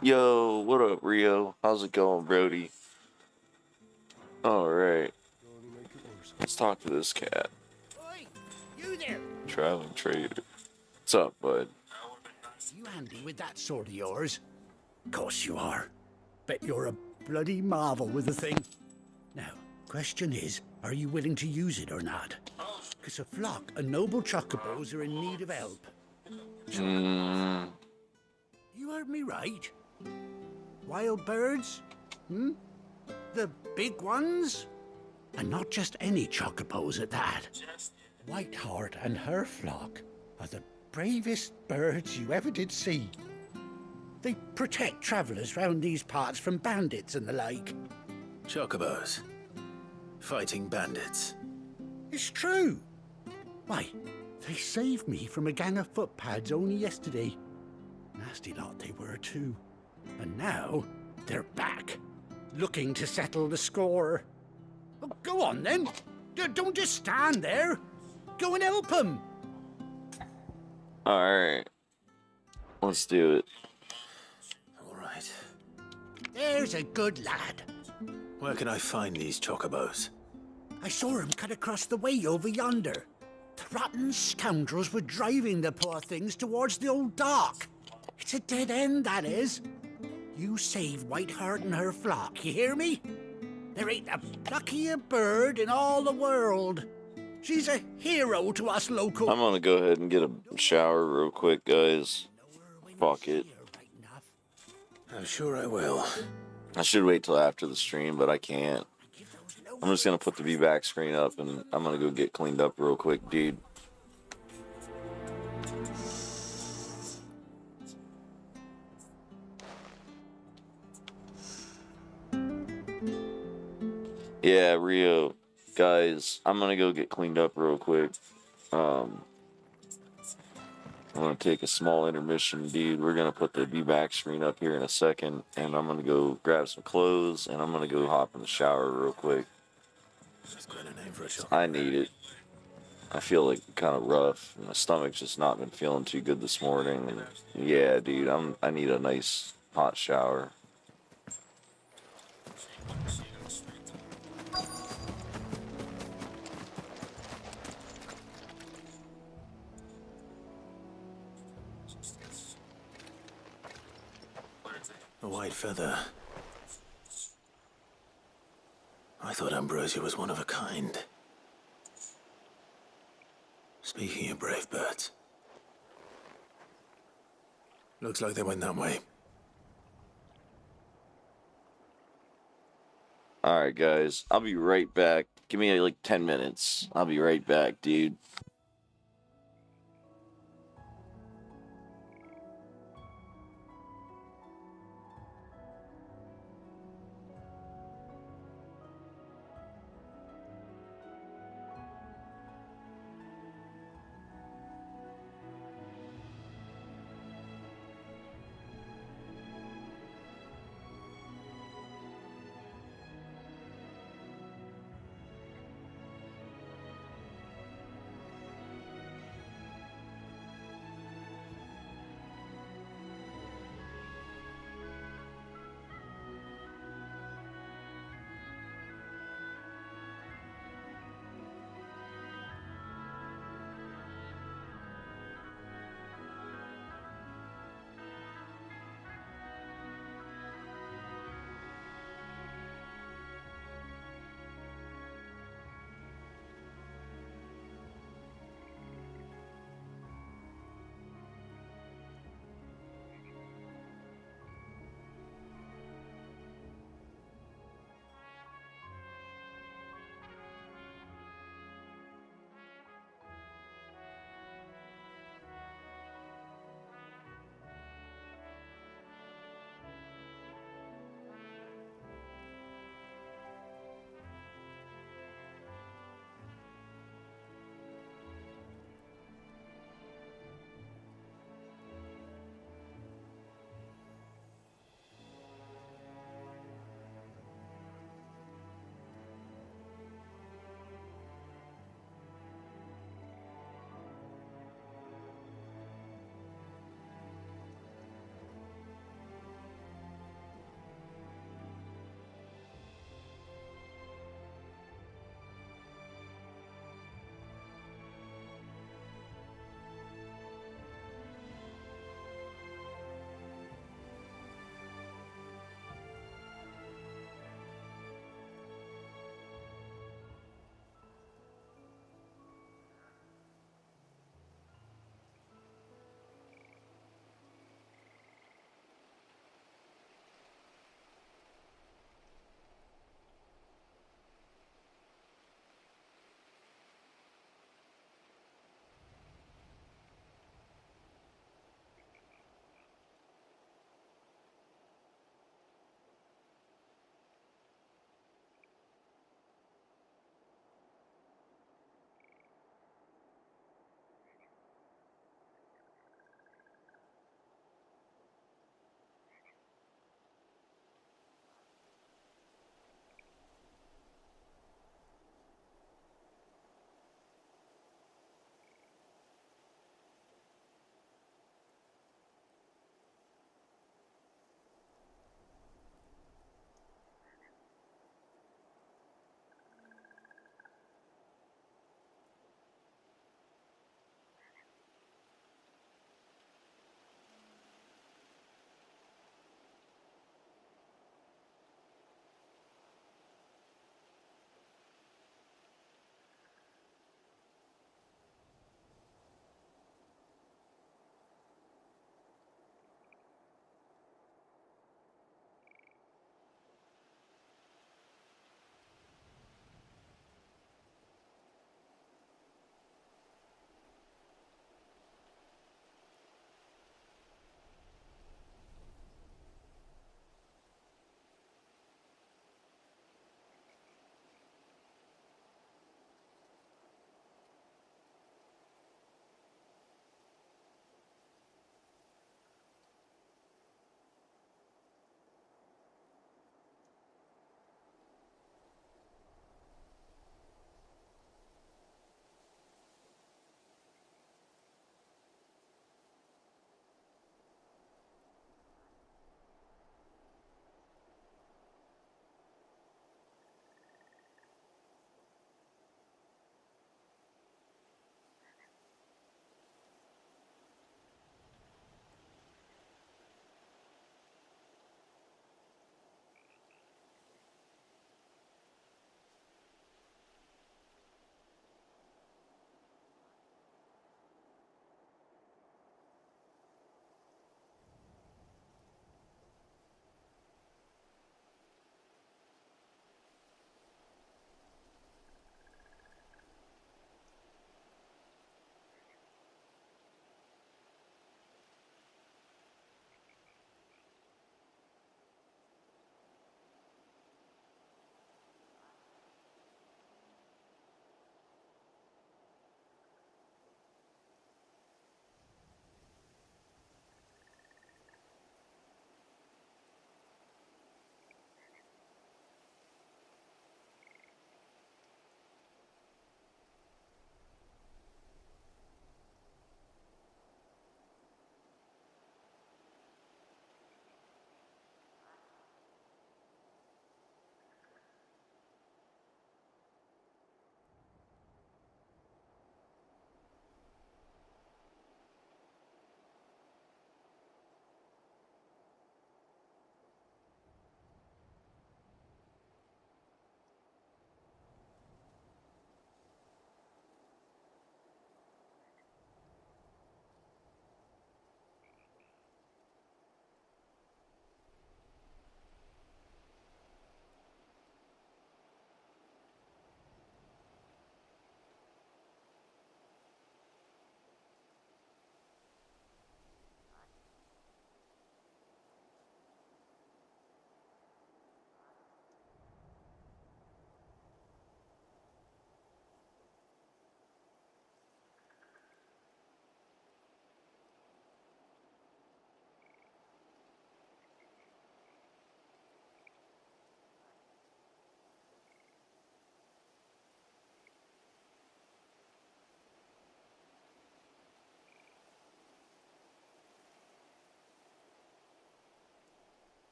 Yo, what up, Rio? How's it going, Brody? Alright. Let's talk to this cat. Oi, you there. Traveling trader. What's up, bud? You handy with that sword of yours? Course you are. Bet you're a bloody marvel with the thing. Now, question is, are you willing to use it or not? Because a flock of noble chocobos are in need of help. You heard me right. Wild birds? Hmm? The big ones? And not just any chocobos at that. Whiteheart and her flock are the bravest birds you ever did see. They protect travellers round these parts from bandits and the like. Chocobos. Fighting bandits. It's true. Why, they saved me from a gang of footpads only yesterday. Nasty lot they were too. And now, they're back, looking to settle the score. Well, go on then. Don't just stand there. Go and help them. Alright. Let's do it. Alright. There's a good lad. Where can I find these chocobos? I saw him cut across the way over yonder. The rotten scoundrels were driving the poor things towards the old dock. It's a dead end, that is. You save Whiteheart and her flock, you hear me? There ain't a pluckier bird in all the world. She's a hero to us local. I'm gonna go ahead and get a shower real quick, guys. Fuck it. I'm sure I will. I should wait till after the stream, but I can't. I'm just gonna put the be-back screen up and I'm gonna go get cleaned up real quick, dude. Yeah, Rio. Guys, I'm gonna go get cleaned up real quick. I'm gonna take a small intermission, dude. We're gonna put the be-back screen up here in a second, and I'm gonna go grab some clothes, and I'm gonna go hop in the shower real quick. That's quite a name for a chocobo. I need it. I feel like kind of rough. My stomach's just not been feeling too good this morning. And yeah, dude, I need a nice hot shower. A white feather. I thought Ambrosia was one of a kind. Speaking of brave birds. Looks like they went that way. Alright, guys. I'll be right back. Give me like 10 minutes. I'll be right back, dude.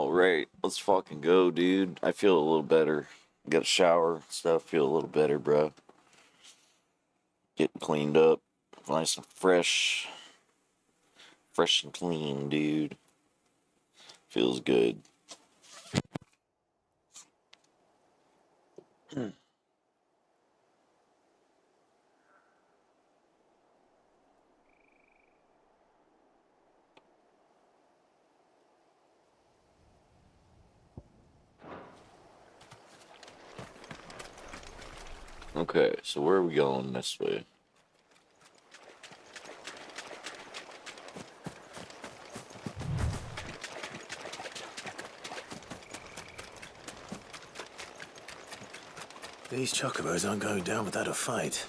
Alright, let's fucking go, dude. I feel a little better. Got a shower, stuff, feel a little better, bro. Getting cleaned up. Nice and fresh. Fresh and clean, dude. Feels good. Okay, so where are we going this way? These chocobos aren't going down without a fight.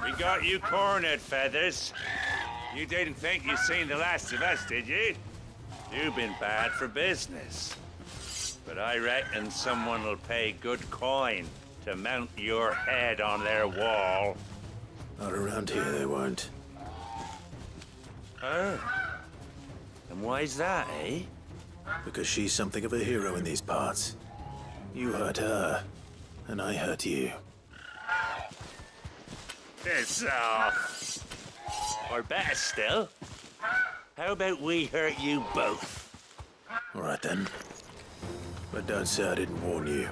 We got you cornered, Feathers. You didn't think you'd seen the last of us, did you? You've been bad for business. But I reckon someone will pay good coin to mount your head on their wall. Not around here, they won't. Oh. And why's that, eh? Because she's something of a hero in these parts. You hurt her, and I hurt you. Piss off. Or better still, how about we hurt you both? All right then. But don't say I didn't warn you.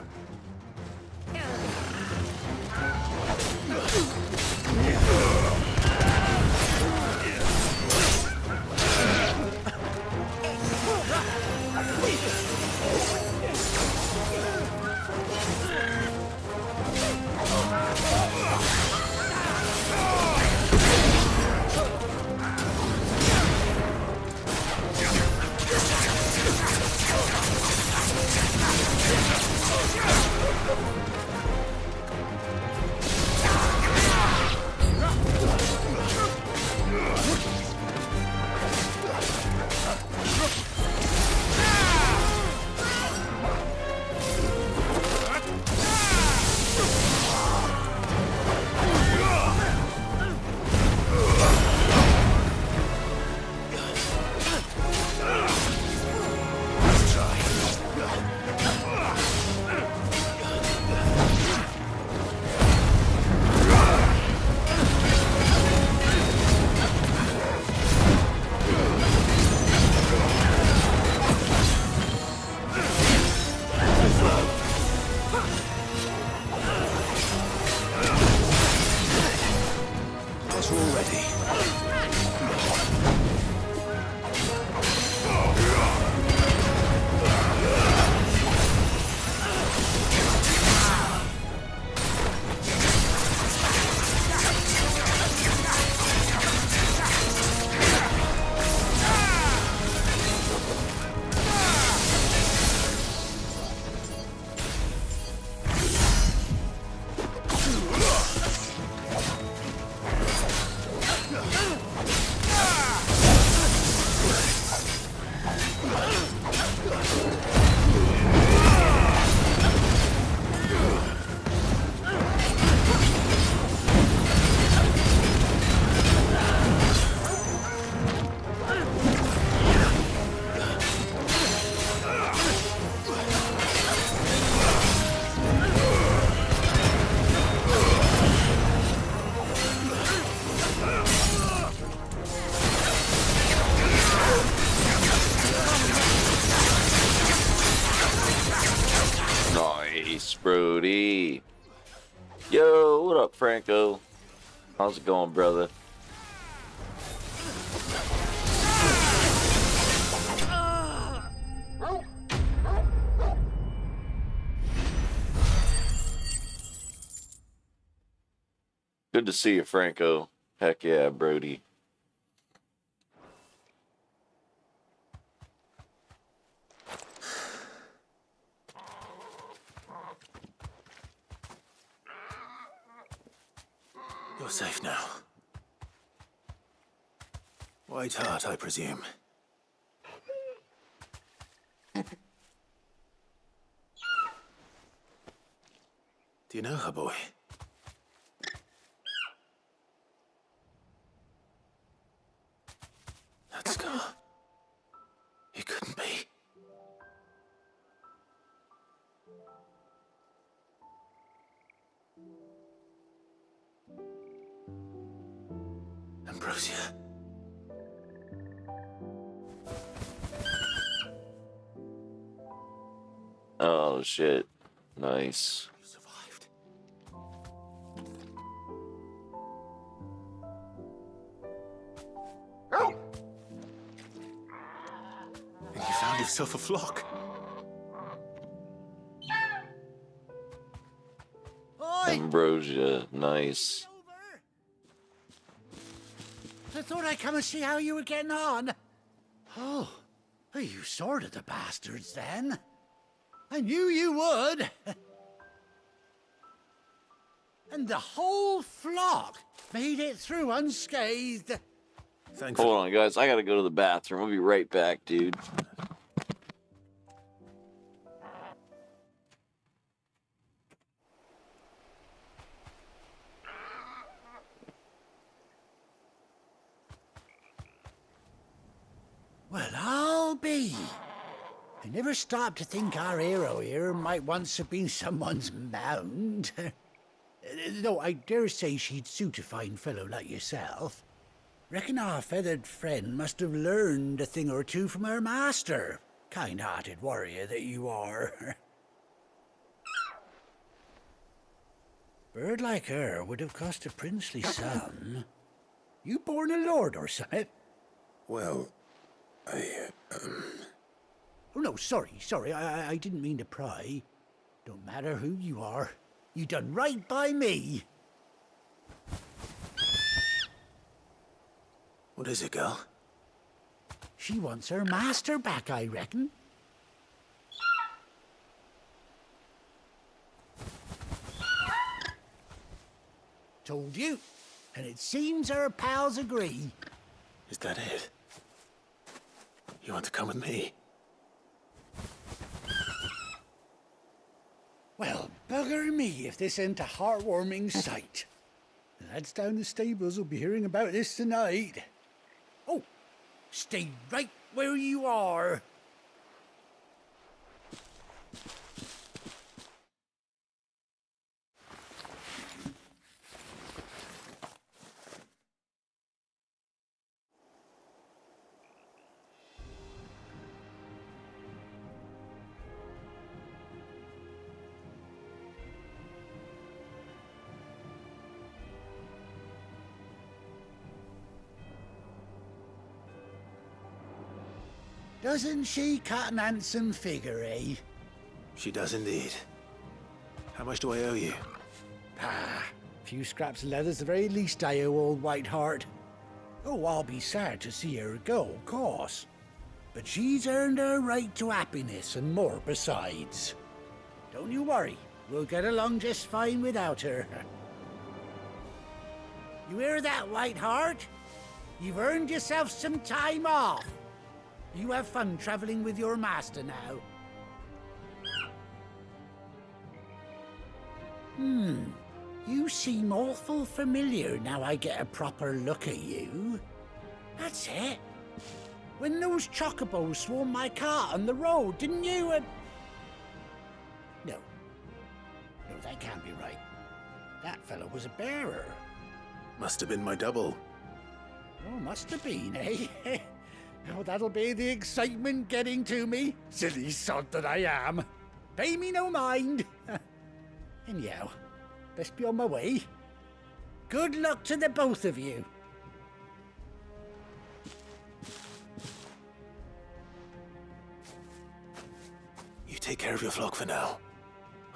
Brody. Yo, what up, Franco? How's it going, brother? Good to see you, Franco. Heck yeah, Brody. You're safe now. White Heart, I presume. Do you know her, boy? That scar. It couldn't be. Ambrosia. Oh shit. Nice. You survived. And you found yourself a flock. Ambrosia. Nice. I thought I'd come and see how you were getting on. Oh, you sorted the bastards then. I knew you would. And the whole flock made it through unscathed. Hold on, guys. I gotta go to the bathroom. I'll be right back, dude. Well, I'll be. I never stopped to think our hero here might once have been someone's mount. Though I dare say she'd suit a fine fellow like yourself. Reckon our feathered friend must have learned a thing or two from her master. Kind-hearted warrior that you are. Bird like her would have cost a princely sum. You born a lord or something? Well, Oh, no, sorry. I didn't mean to pry. Don't matter who you are. You done right by me. What is it, girl? She wants her master back, I reckon. Told you. And it seems her pals agree. Is that it? You want to come with me? Well, bugger me if this ain't a heartwarming sight. The lads down the stables will be hearing about this tonight. Oh, stay right where you are. Doesn't she cut an handsome figure, eh? She does indeed. How much do I owe you? Ah, a few scraps of leather's the very least I owe old Whiteheart. Oh, I'll be sad to see her go, of course. But she's earned her right to happiness and more besides. Don't you worry, we'll get along just fine without her. You hear that, Whiteheart? You've earned yourself some time off. You have fun traveling with your master now. You seem awful familiar now I get a proper look at you. That's it. When those chocobos swarmed my cart on the road, didn't you? No, that can't be right. That fellow was a bearer. Must have been my double. Oh, must have been, eh? Oh, that'll be the excitement getting to me. Silly sod that I am. Pay me no mind. Anyhow, best be on my way. Good luck to the both of you. You take care of your flock for now.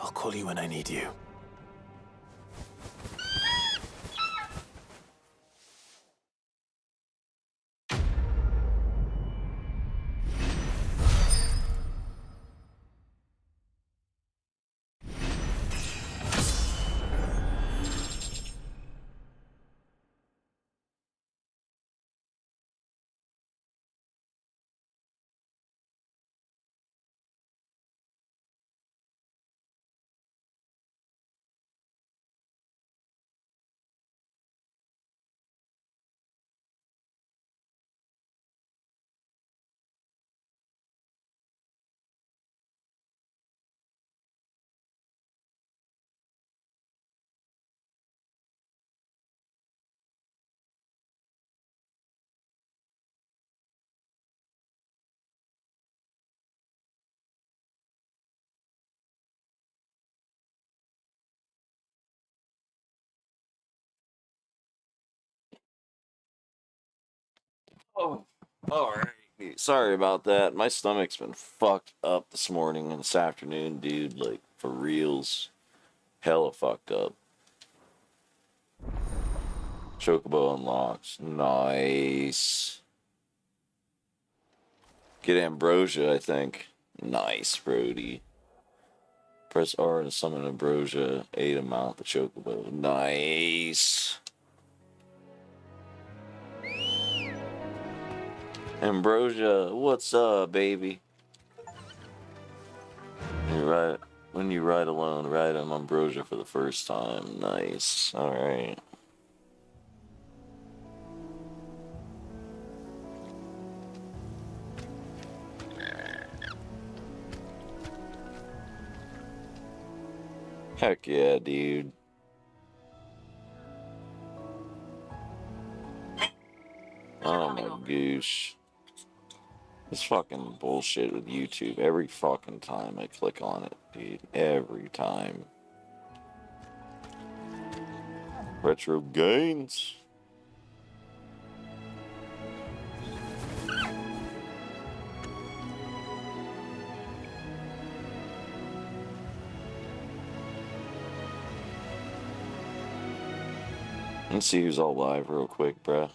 I'll call you when I need you. Oh, alright. Sorry about that. My stomach's been fucked up this morning and this afternoon, dude. Like, for reals. Hella fucked up. Chocobo unlocks. Nice. Get Ambrosia, I think. Nice, Brody. Press R to summon Ambrosia. A to mount the Chocobo. Nice. Ambrosia, what's up, baby? When you ride alone, ride on Ambrosia for the first time. Nice. Alright. Heck yeah, dude. Oh my goose. This fucking bullshit with YouTube every fucking time I click on it, dude. Every time. Retro gains. Let's see who's all live real quick, bruh.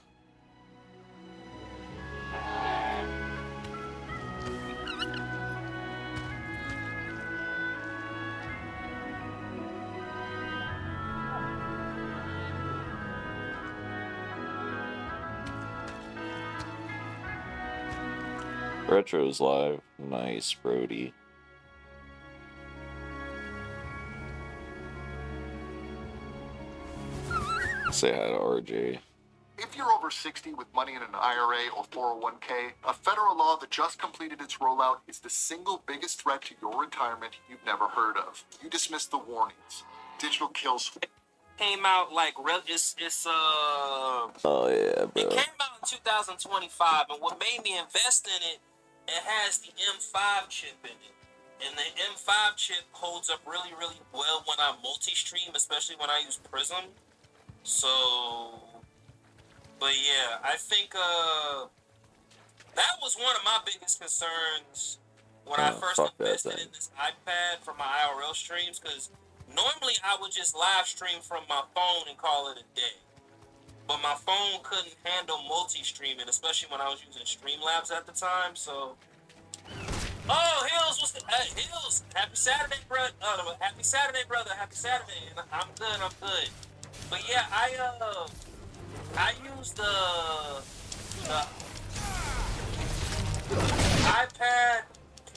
Retro's live. Nice, Brody. Say hi to RJ. If you're over 60 with money in an IRA or 401k, a federal law that just completed its rollout is the single biggest threat to your retirement you've never heard of. You dismissed the warnings. Digital kills. Came out like Oh yeah, bro. It came out in 2025, and what made me invest in it, it has the M5 chip in it. And the M5 chip holds up really, really well when I multi-stream, especially when I use Prism. So, but yeah, I think that was one of my biggest concerns when I first invested in this iPad for my IRL streams, because normally I would just live stream from my phone and call it a day. But my phone couldn't handle multi-streaming, especially when I was using Streamlabs at the time, so... Oh, Hills, what's the... Hills, happy Saturday, brother. Happy Saturday, brother. Happy Saturday. I'm good. But yeah, I use the iPad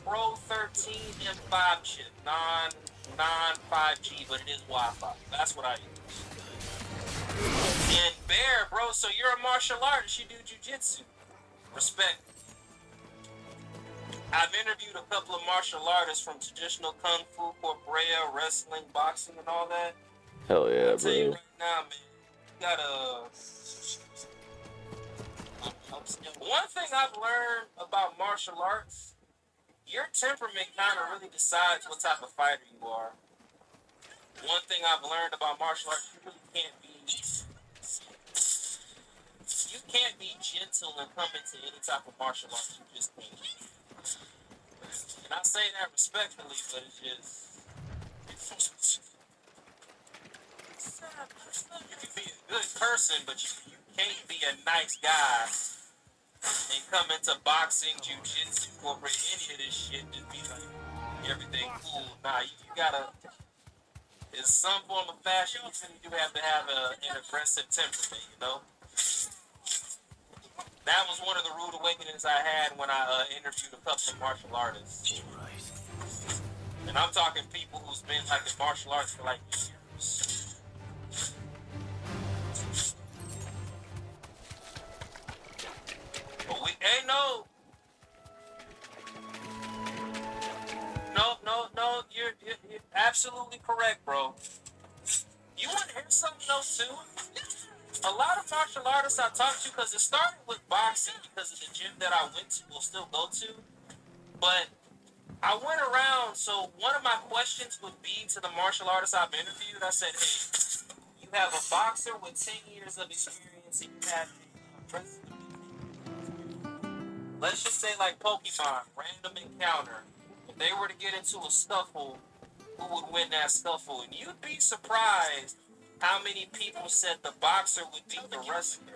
Pro 13 M5 chip, non 5G, but it is Wi-Fi. That's what I use. And Bear, bro, so you're a martial artist. You do jujitsu. Respect. I've interviewed a couple of martial artists from traditional kung fu, corporea, wrestling, boxing, and all that. Hell yeah, I'll tell you bro. right now, man. You gotta. One thing I've learned about martial arts, your temperament kind of really decides what type of fighter you are. One thing I've learned about martial arts, you really can't be. You can't be gentle and come into any type of martial arts. You just can't. And I say that respectfully, but it's just. You can be a good person, but you can't be a nice guy and come into boxing, jiu-jitsu, corporate, any of this shit, just be like, everything cool. Nah, you gotta, in some form of fashion, you really do have to have an aggressive temperament, you know? That was one of the rude awakenings I had when I interviewed a couple of martial artists. And I'm talking people who's been like in martial arts for like years. But hey, no, you're absolutely correct, bro. You want to hear something else too? A lot of martial artists I talked to, because it started with boxing because of the gym that I went to, or still go to, but I went around, so one of my questions would be to the martial artists I've interviewed, I said, hey, you have a boxer with 10 years of experience and you have a president let's just say like Pokemon, random encounter. If they were to get into a scuffle, who would win that scuffle? And you'd be surprised how many people said the boxer would beat the wrestler.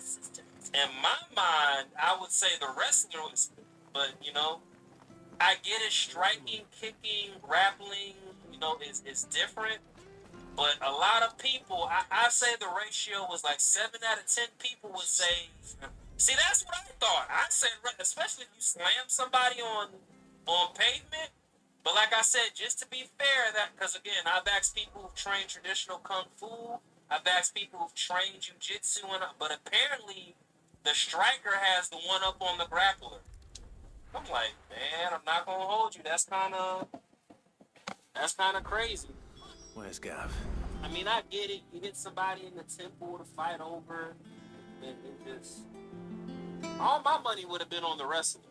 In my mind, I would say the wrestler was, but you know, I get it. Striking, kicking, grappling, you know, is different. But a lot of people, I say the ratio was like 7 out of 10 people would say. See, that's what I thought. I said, especially if you slam somebody on pavement. But like I said, just to be fair, that because again, I've asked people who've trained traditional kung fu, I've asked people who've trained jujitsu, but apparently the striker has the one up on the grappler. I'm like, man, I'm not gonna hold you. That's kind of crazy. Where's Gav? I mean, I get it. You hit somebody in the temple to fight over, and just all my money would have been on the wrestler.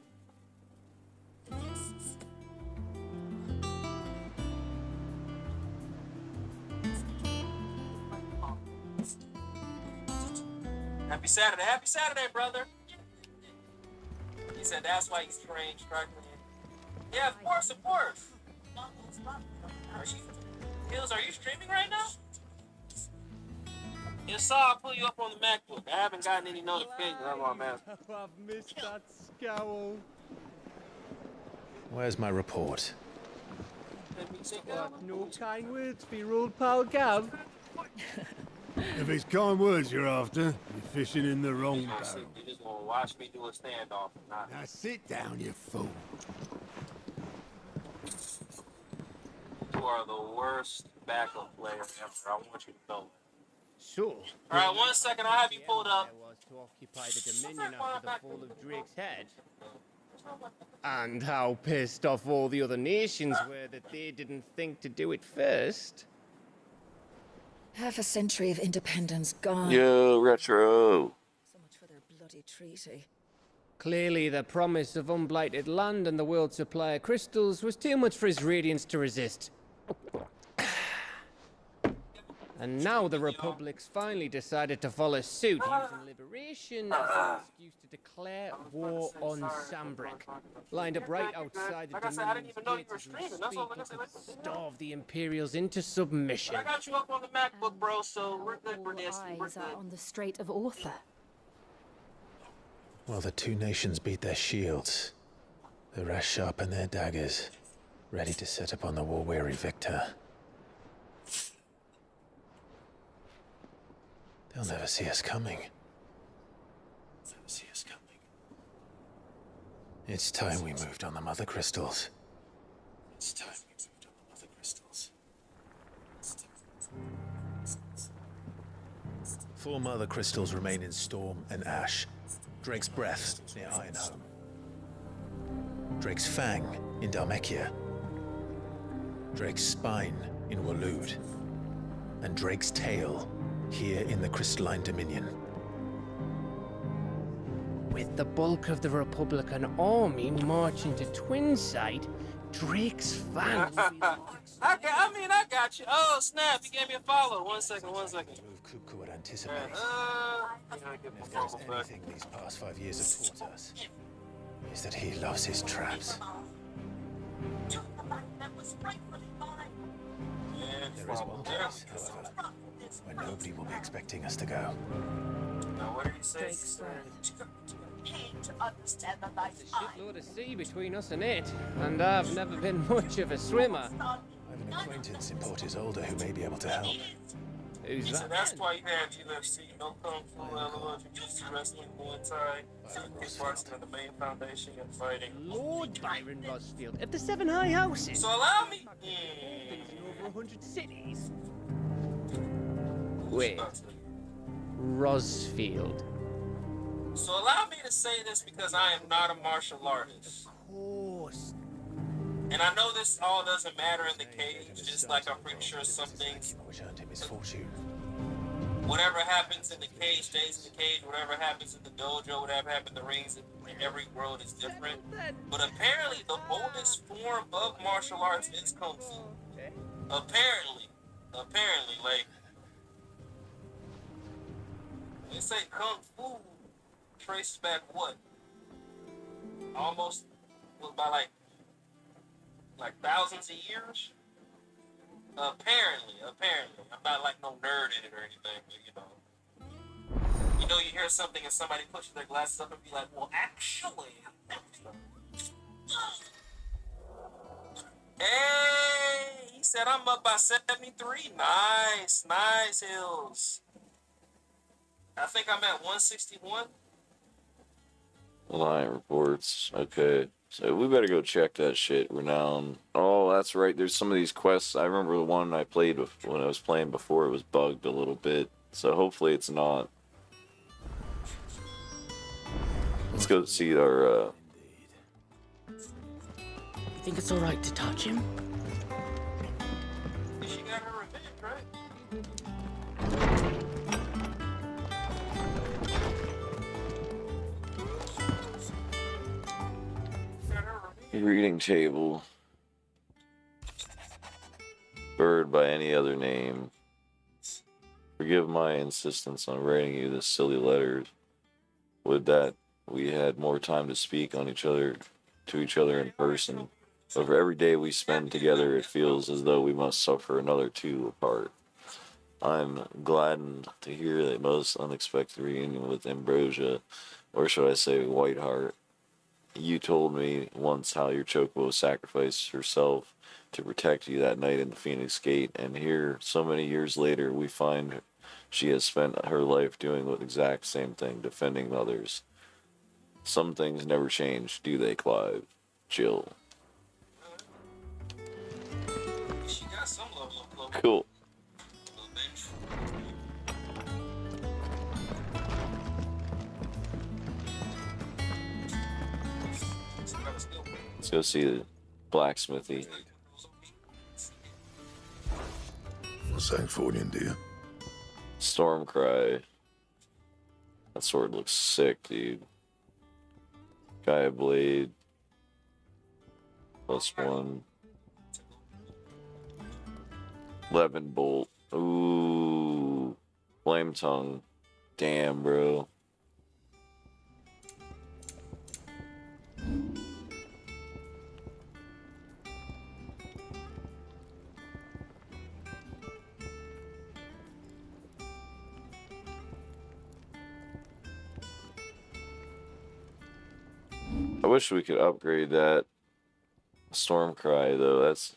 Happy Saturday, brother. He said that's why he's trained struggling. Yeah, of course. Hills, are you streaming right now? If so, I'll pull you up on the MacBook. I haven't gotten any notifications. That's why I'm asking. I've missed that scowl. Where's my report? No kind words for your old pal Gav. If it's kind words you're after, you're fishing in the wrong barrel. You just want to watch me do a standoff. Now sit down, you fool. You are the worst backup player ever. I want you to know. So, all right, 1 second. I'll have you pulled up. Was to occupy the Dominion after the fall of Drake's head. And how pissed off all the other nations were that they didn't think to do it first. Half a century of independence gone. Yo, Retro. So much for their bloody treaty. Clearly, the promise of unblighted land and the world's supply of crystals was too much for his radiance to resist. And now the Republic's finally decided to follow suit, using liberation as an excuse to declare war on Sambrick. Lined up right outside the Dominion's gates as we speak, looking to starve the Imperials into submission. I got you up on the MacBook, bro, so we're good for this. We're good. On the Strait of Author. While the two nations beat their shields, the rest sharpen their daggers, ready to set upon the war-weary victor. They'll never see us coming. It's time we moved on the Mother Crystals. Four Mother Crystals remain in Storm and Ash. Drake's Breath near Ironhome. Drake's Fang in Dhalmekia. Drake's Spine in Waloed. And Drake's Tail here in the Crystalline Dominion. With the bulk of the Republican army marching to Twinside, Drake's Fang. I got you. Oh, snap. You gave me a follow. 1 second. Move Cuckoo would anticipate. If there's anything these past 5 years have taught us, is that he loves his traps. There is one place, however, where nobody will be expecting us to go. Now, what did he say? There's a shitload of sea between us and it, and I've never been much of a swimmer. I have an acquaintance in Port Isolde who may be able to help. Who's So that? that's why you have UFC, no Kung Fu, LOL, Jiu-Jitsu, Wrestling, Muay Thai, kickboxing, and the main foundation and fighting. Lord Byron Rosfield of the Seven High Houses. So allow me. In over 100 cities. Wait. Rosfield. So allow me to say this because I am not a martial artist. Of course. And I know this all doesn't matter in the cage, just like I'm pretty sure some things. Which earned him his fortune. Whatever happens in the cage stays in the cage. Whatever happens in the dojo, whatever happens in the rings, in every world is different. But apparently, the oldest form of martial arts is Kung Fu. Apparently, like they say Kung Fu traces back what? almost by like thousands of years. Apparently. I'm not like no nerd in it or anything, but you hear something and somebody pushes their glasses up and be like, well, actually. Hey, he said I'm up by 73. Nice, Hills. I think I'm at 161. Line reports. Okay. So we better go check that shit. Renown. Oh, that's right. There's some of these quests. I remember the one I played when I was playing before. It was bugged a little bit. So hopefully it's not. Let's go see our. You think it's alright to touch him? She got her revenge, right? Reading table. Bird by any other name. Forgive my insistence on writing you this silly letter. Would that we had more time to speak to each other in person. But for every day we spend together, it feels as though we must suffer another two apart. I'm gladdened to hear the most unexpected reunion with Ambrosia, or should I say Whiteheart. You told me once how your chocobo sacrificed herself to protect you that night in the Phoenix Gate, and here, so many years later, we find she has spent her life doing the exact same thing, defending others. Some things never change, do they, Clive? Jill. She got some level of Cool. Let's go see the blacksmithy. What's that for you, dear? Stormcry. That sword looks sick, dude. Gaia Blade. +1. Levin Bolt. Ooh. Flame Tongue. Damn, bro. I wish we could upgrade that Stormcry, though. It's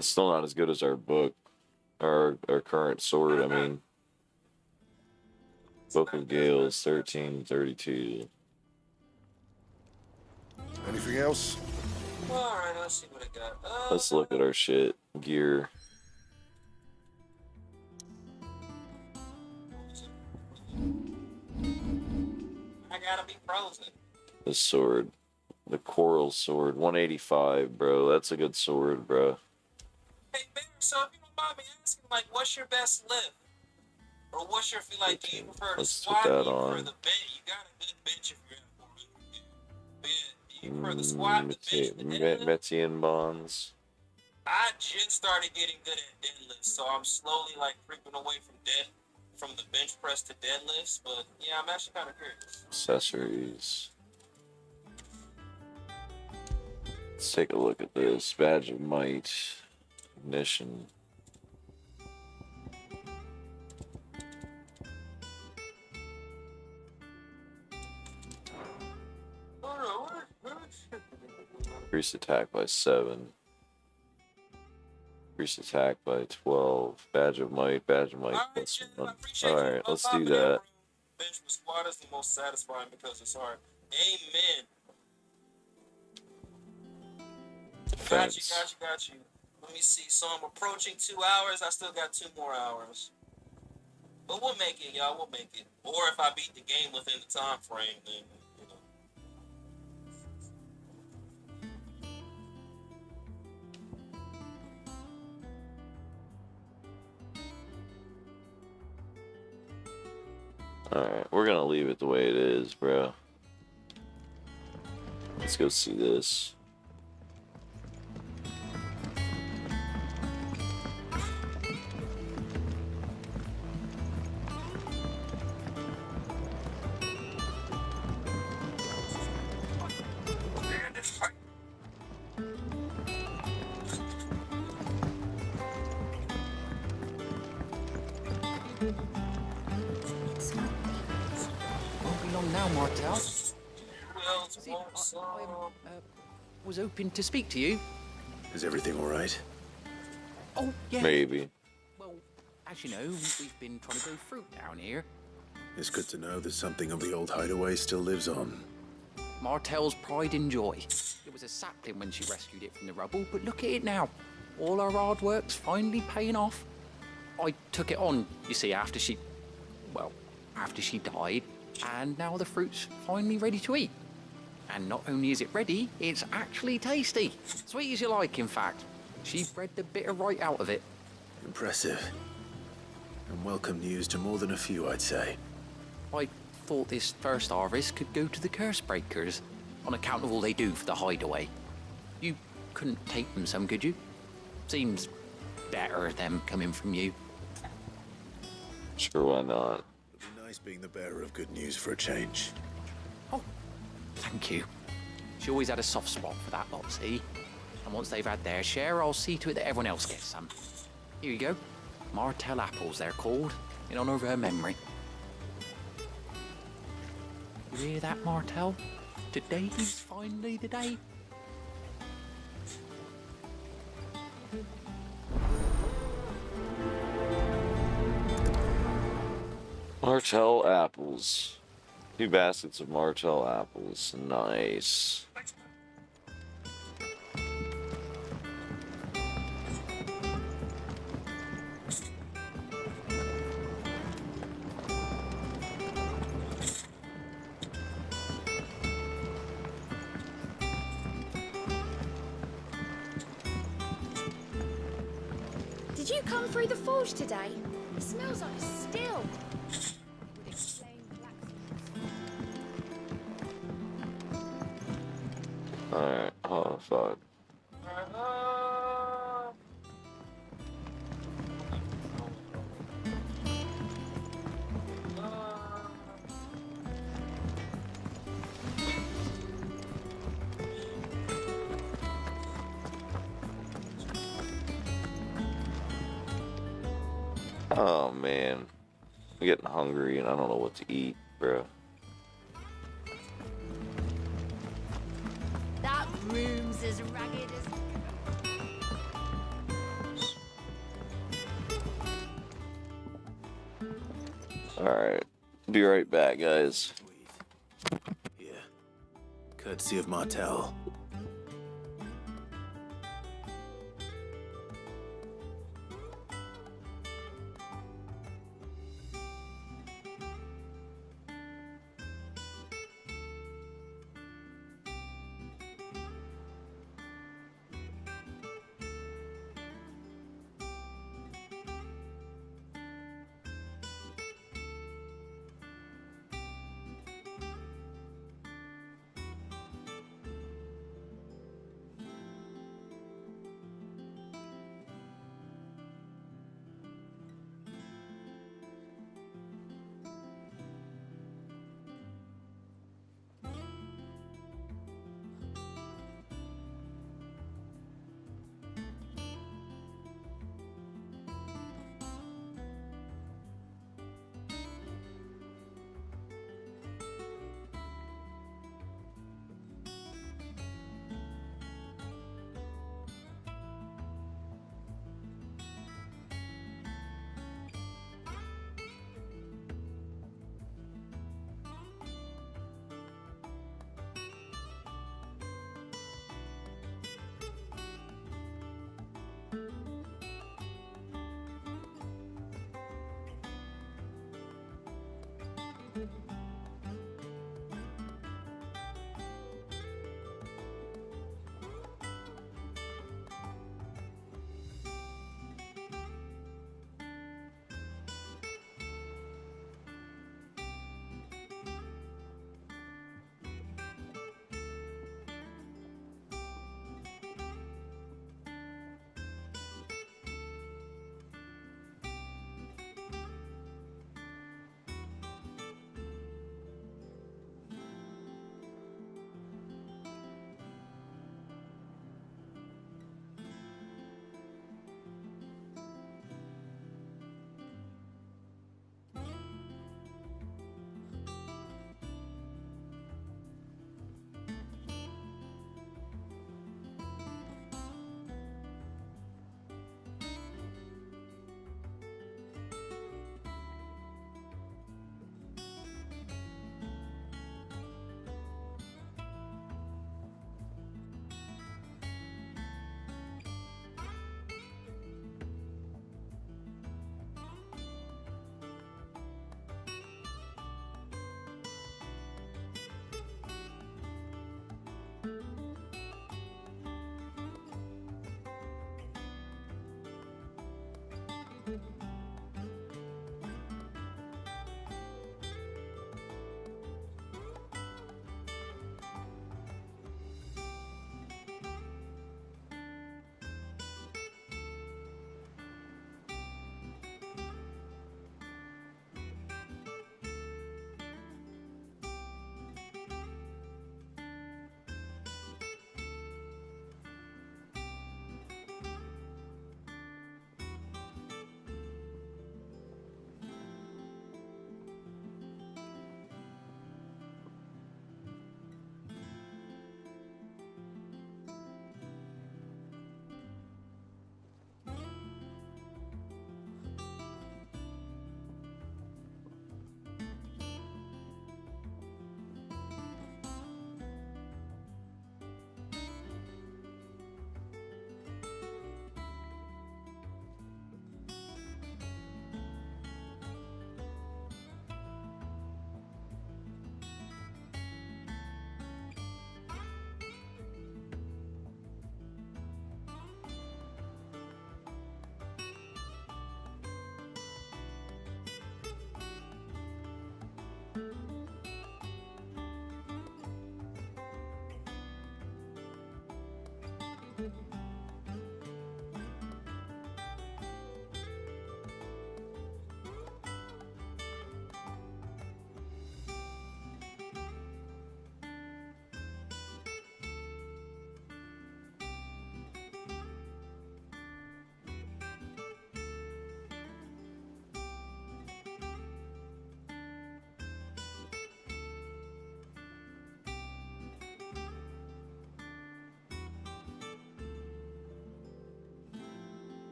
still not as good as our book, our current sword. I mean, Book of Gales, 1332. Anything else? Alright, let's see what I got. Let's look at our shit. Gear. I gotta be frozen. This sword. The Coral Sword. 185, bro. That's a good sword, bro. Hey, Bear, so if you don't mind me asking, like, what's your best lift? Or what's your, like, do you prefer the squat or do you prefer the bench? You got a good bench if you're at 400. But do you prefer the squat, the bench, the deadlift? Metian Bonds. I just started getting good at deadlifts, so I'm slowly, like, creeping away from the bench press to deadlifts. But, yeah, I'm actually kind of curious. Accessories. Let's take a look at this. Badge of Might. Ignition. Increase attack by 7. Increase attack by 12. Badge of Might. +1. Alright, let's do that. Bench with squat is the most satisfying because it's hard. Amen. Defense. Got you. Let me see. So I'm approaching 2 hours. I still got 2 more hours. But we'll make it, y'all. We'll make it. Or if I beat the game within the time frame, then, you know. Alright, we're gonna leave it the way it is, bro. Let's go see this. Won't be long now, Martel. Was hoping to speak to you. Is everything all right? Oh, yeah. Maybe. Well, as you know, we've been trying to grow fruit down here. It's good to know that something of the old hideaway still lives on. Martel's pride and joy. It was a sapling when she rescued it from the rubble, but look at it now. All our hard work's finally paying off. I took it on, you see, after she died, and now the fruit's finally ready to eat. And not only is it ready, it's actually tasty. Sweet as you like, in fact. She bred the bitter right out of it. Impressive. And welcome news to more than a few, I'd say. I thought this first harvest could go to the curse breakers, on account of all they do for the hideaway. You couldn't take them some, could you? Seems better them coming from you. Sure, why not? It'd be nice being the bearer of good news for a change. Thank you. She always had a soft spot for that lot, see? And once they've had their share, I'll see to it that everyone else gets some. Here you go. Martel apples, they're called, in honor of her memory. You hear that, Martel? Today is finally the day. Martel apples. 2 baskets of Martel apples. Nice. Did you come through the forge today? It smells like a still. Alright, oh fuck. Oh man, I'm getting hungry and I don't know what to eat, bro. That room's as ragged as... Alright, be right back, guys. Courtesy of Martel.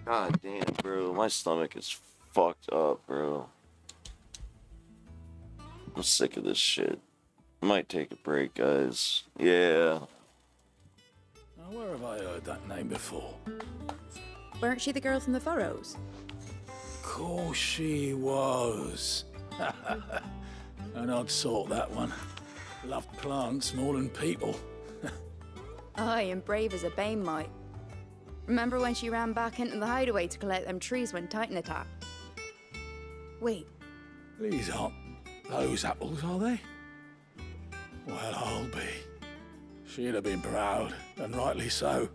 God damn, bro. My stomach is fucked up, bro. I'm sick of this shit. I might take a break, guys. Yeah. Now, where have I heard that name before? Weren't she the girl from the Furrows? Course she was. An odd sort, that one. Loved plants more than people. Aye, and brave as a bane might. Remember when she ran back into the hideaway to collect them trees when Titan attacked? Wait, These aren't those apples, are they? Well, I'll be. She'd have been proud, and rightly so.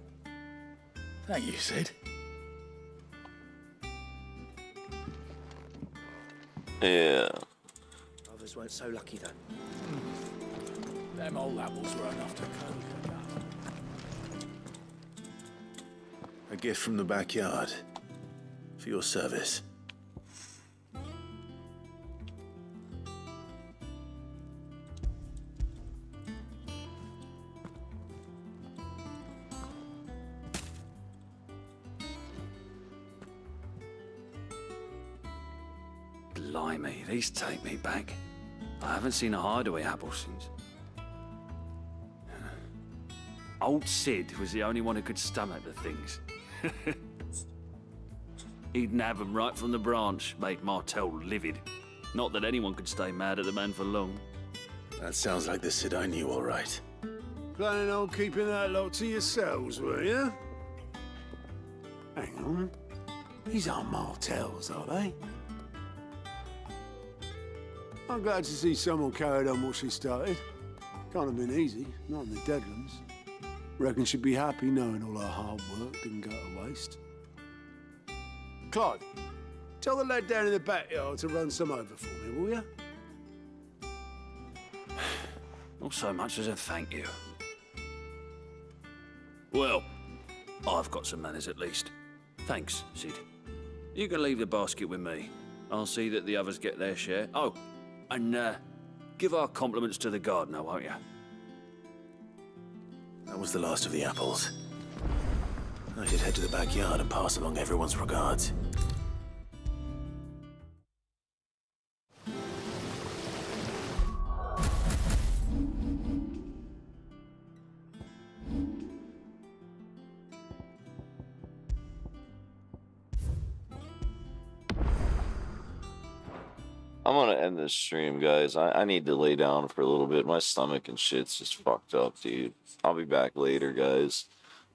Thank you, Sid. Yeah. Others weren't so lucky, though. Them old apples were enough to coat her up. A gift from the backyard. For your service. Blimey, these take me back. I haven't seen a hideaway apple since. Old Sid was the only one who could stomach the things. He'd nab them right from the branch, made Martel livid. Not that anyone could stay mad at the man for long. That sounds like the Sid I knew, all right. Planning on keeping that lot to yourselves, were you? Hang on. These aren't Martels, are they? I'm glad to see someone carried on what she started. Can't have been easy, not in the Deadlands. Reckon she'd be happy knowing all her hard work didn't go to waste. Clive, tell the lad down in the backyard to run some over for me, will you? Not so much as a thank you. Well, I've got some manners at least. Thanks, Sid. You can leave the basket with me. I'll see that the others get their share. Oh, and give our compliments to the gardener, won't you? That was the last of the apples. I should head to the backyard and pass along everyone's regards. I'm gonna end this stream, guys. I need to lay down for a little bit. My stomach and shit's just fucked up, dude. I'll be back later, guys.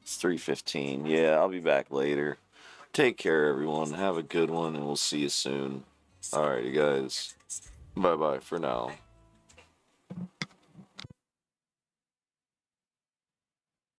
It's 3:15. Yeah, I'll be back later. Take care, everyone. Have a good one, and we'll see you soon. Alrighty, guys. Bye-bye for now.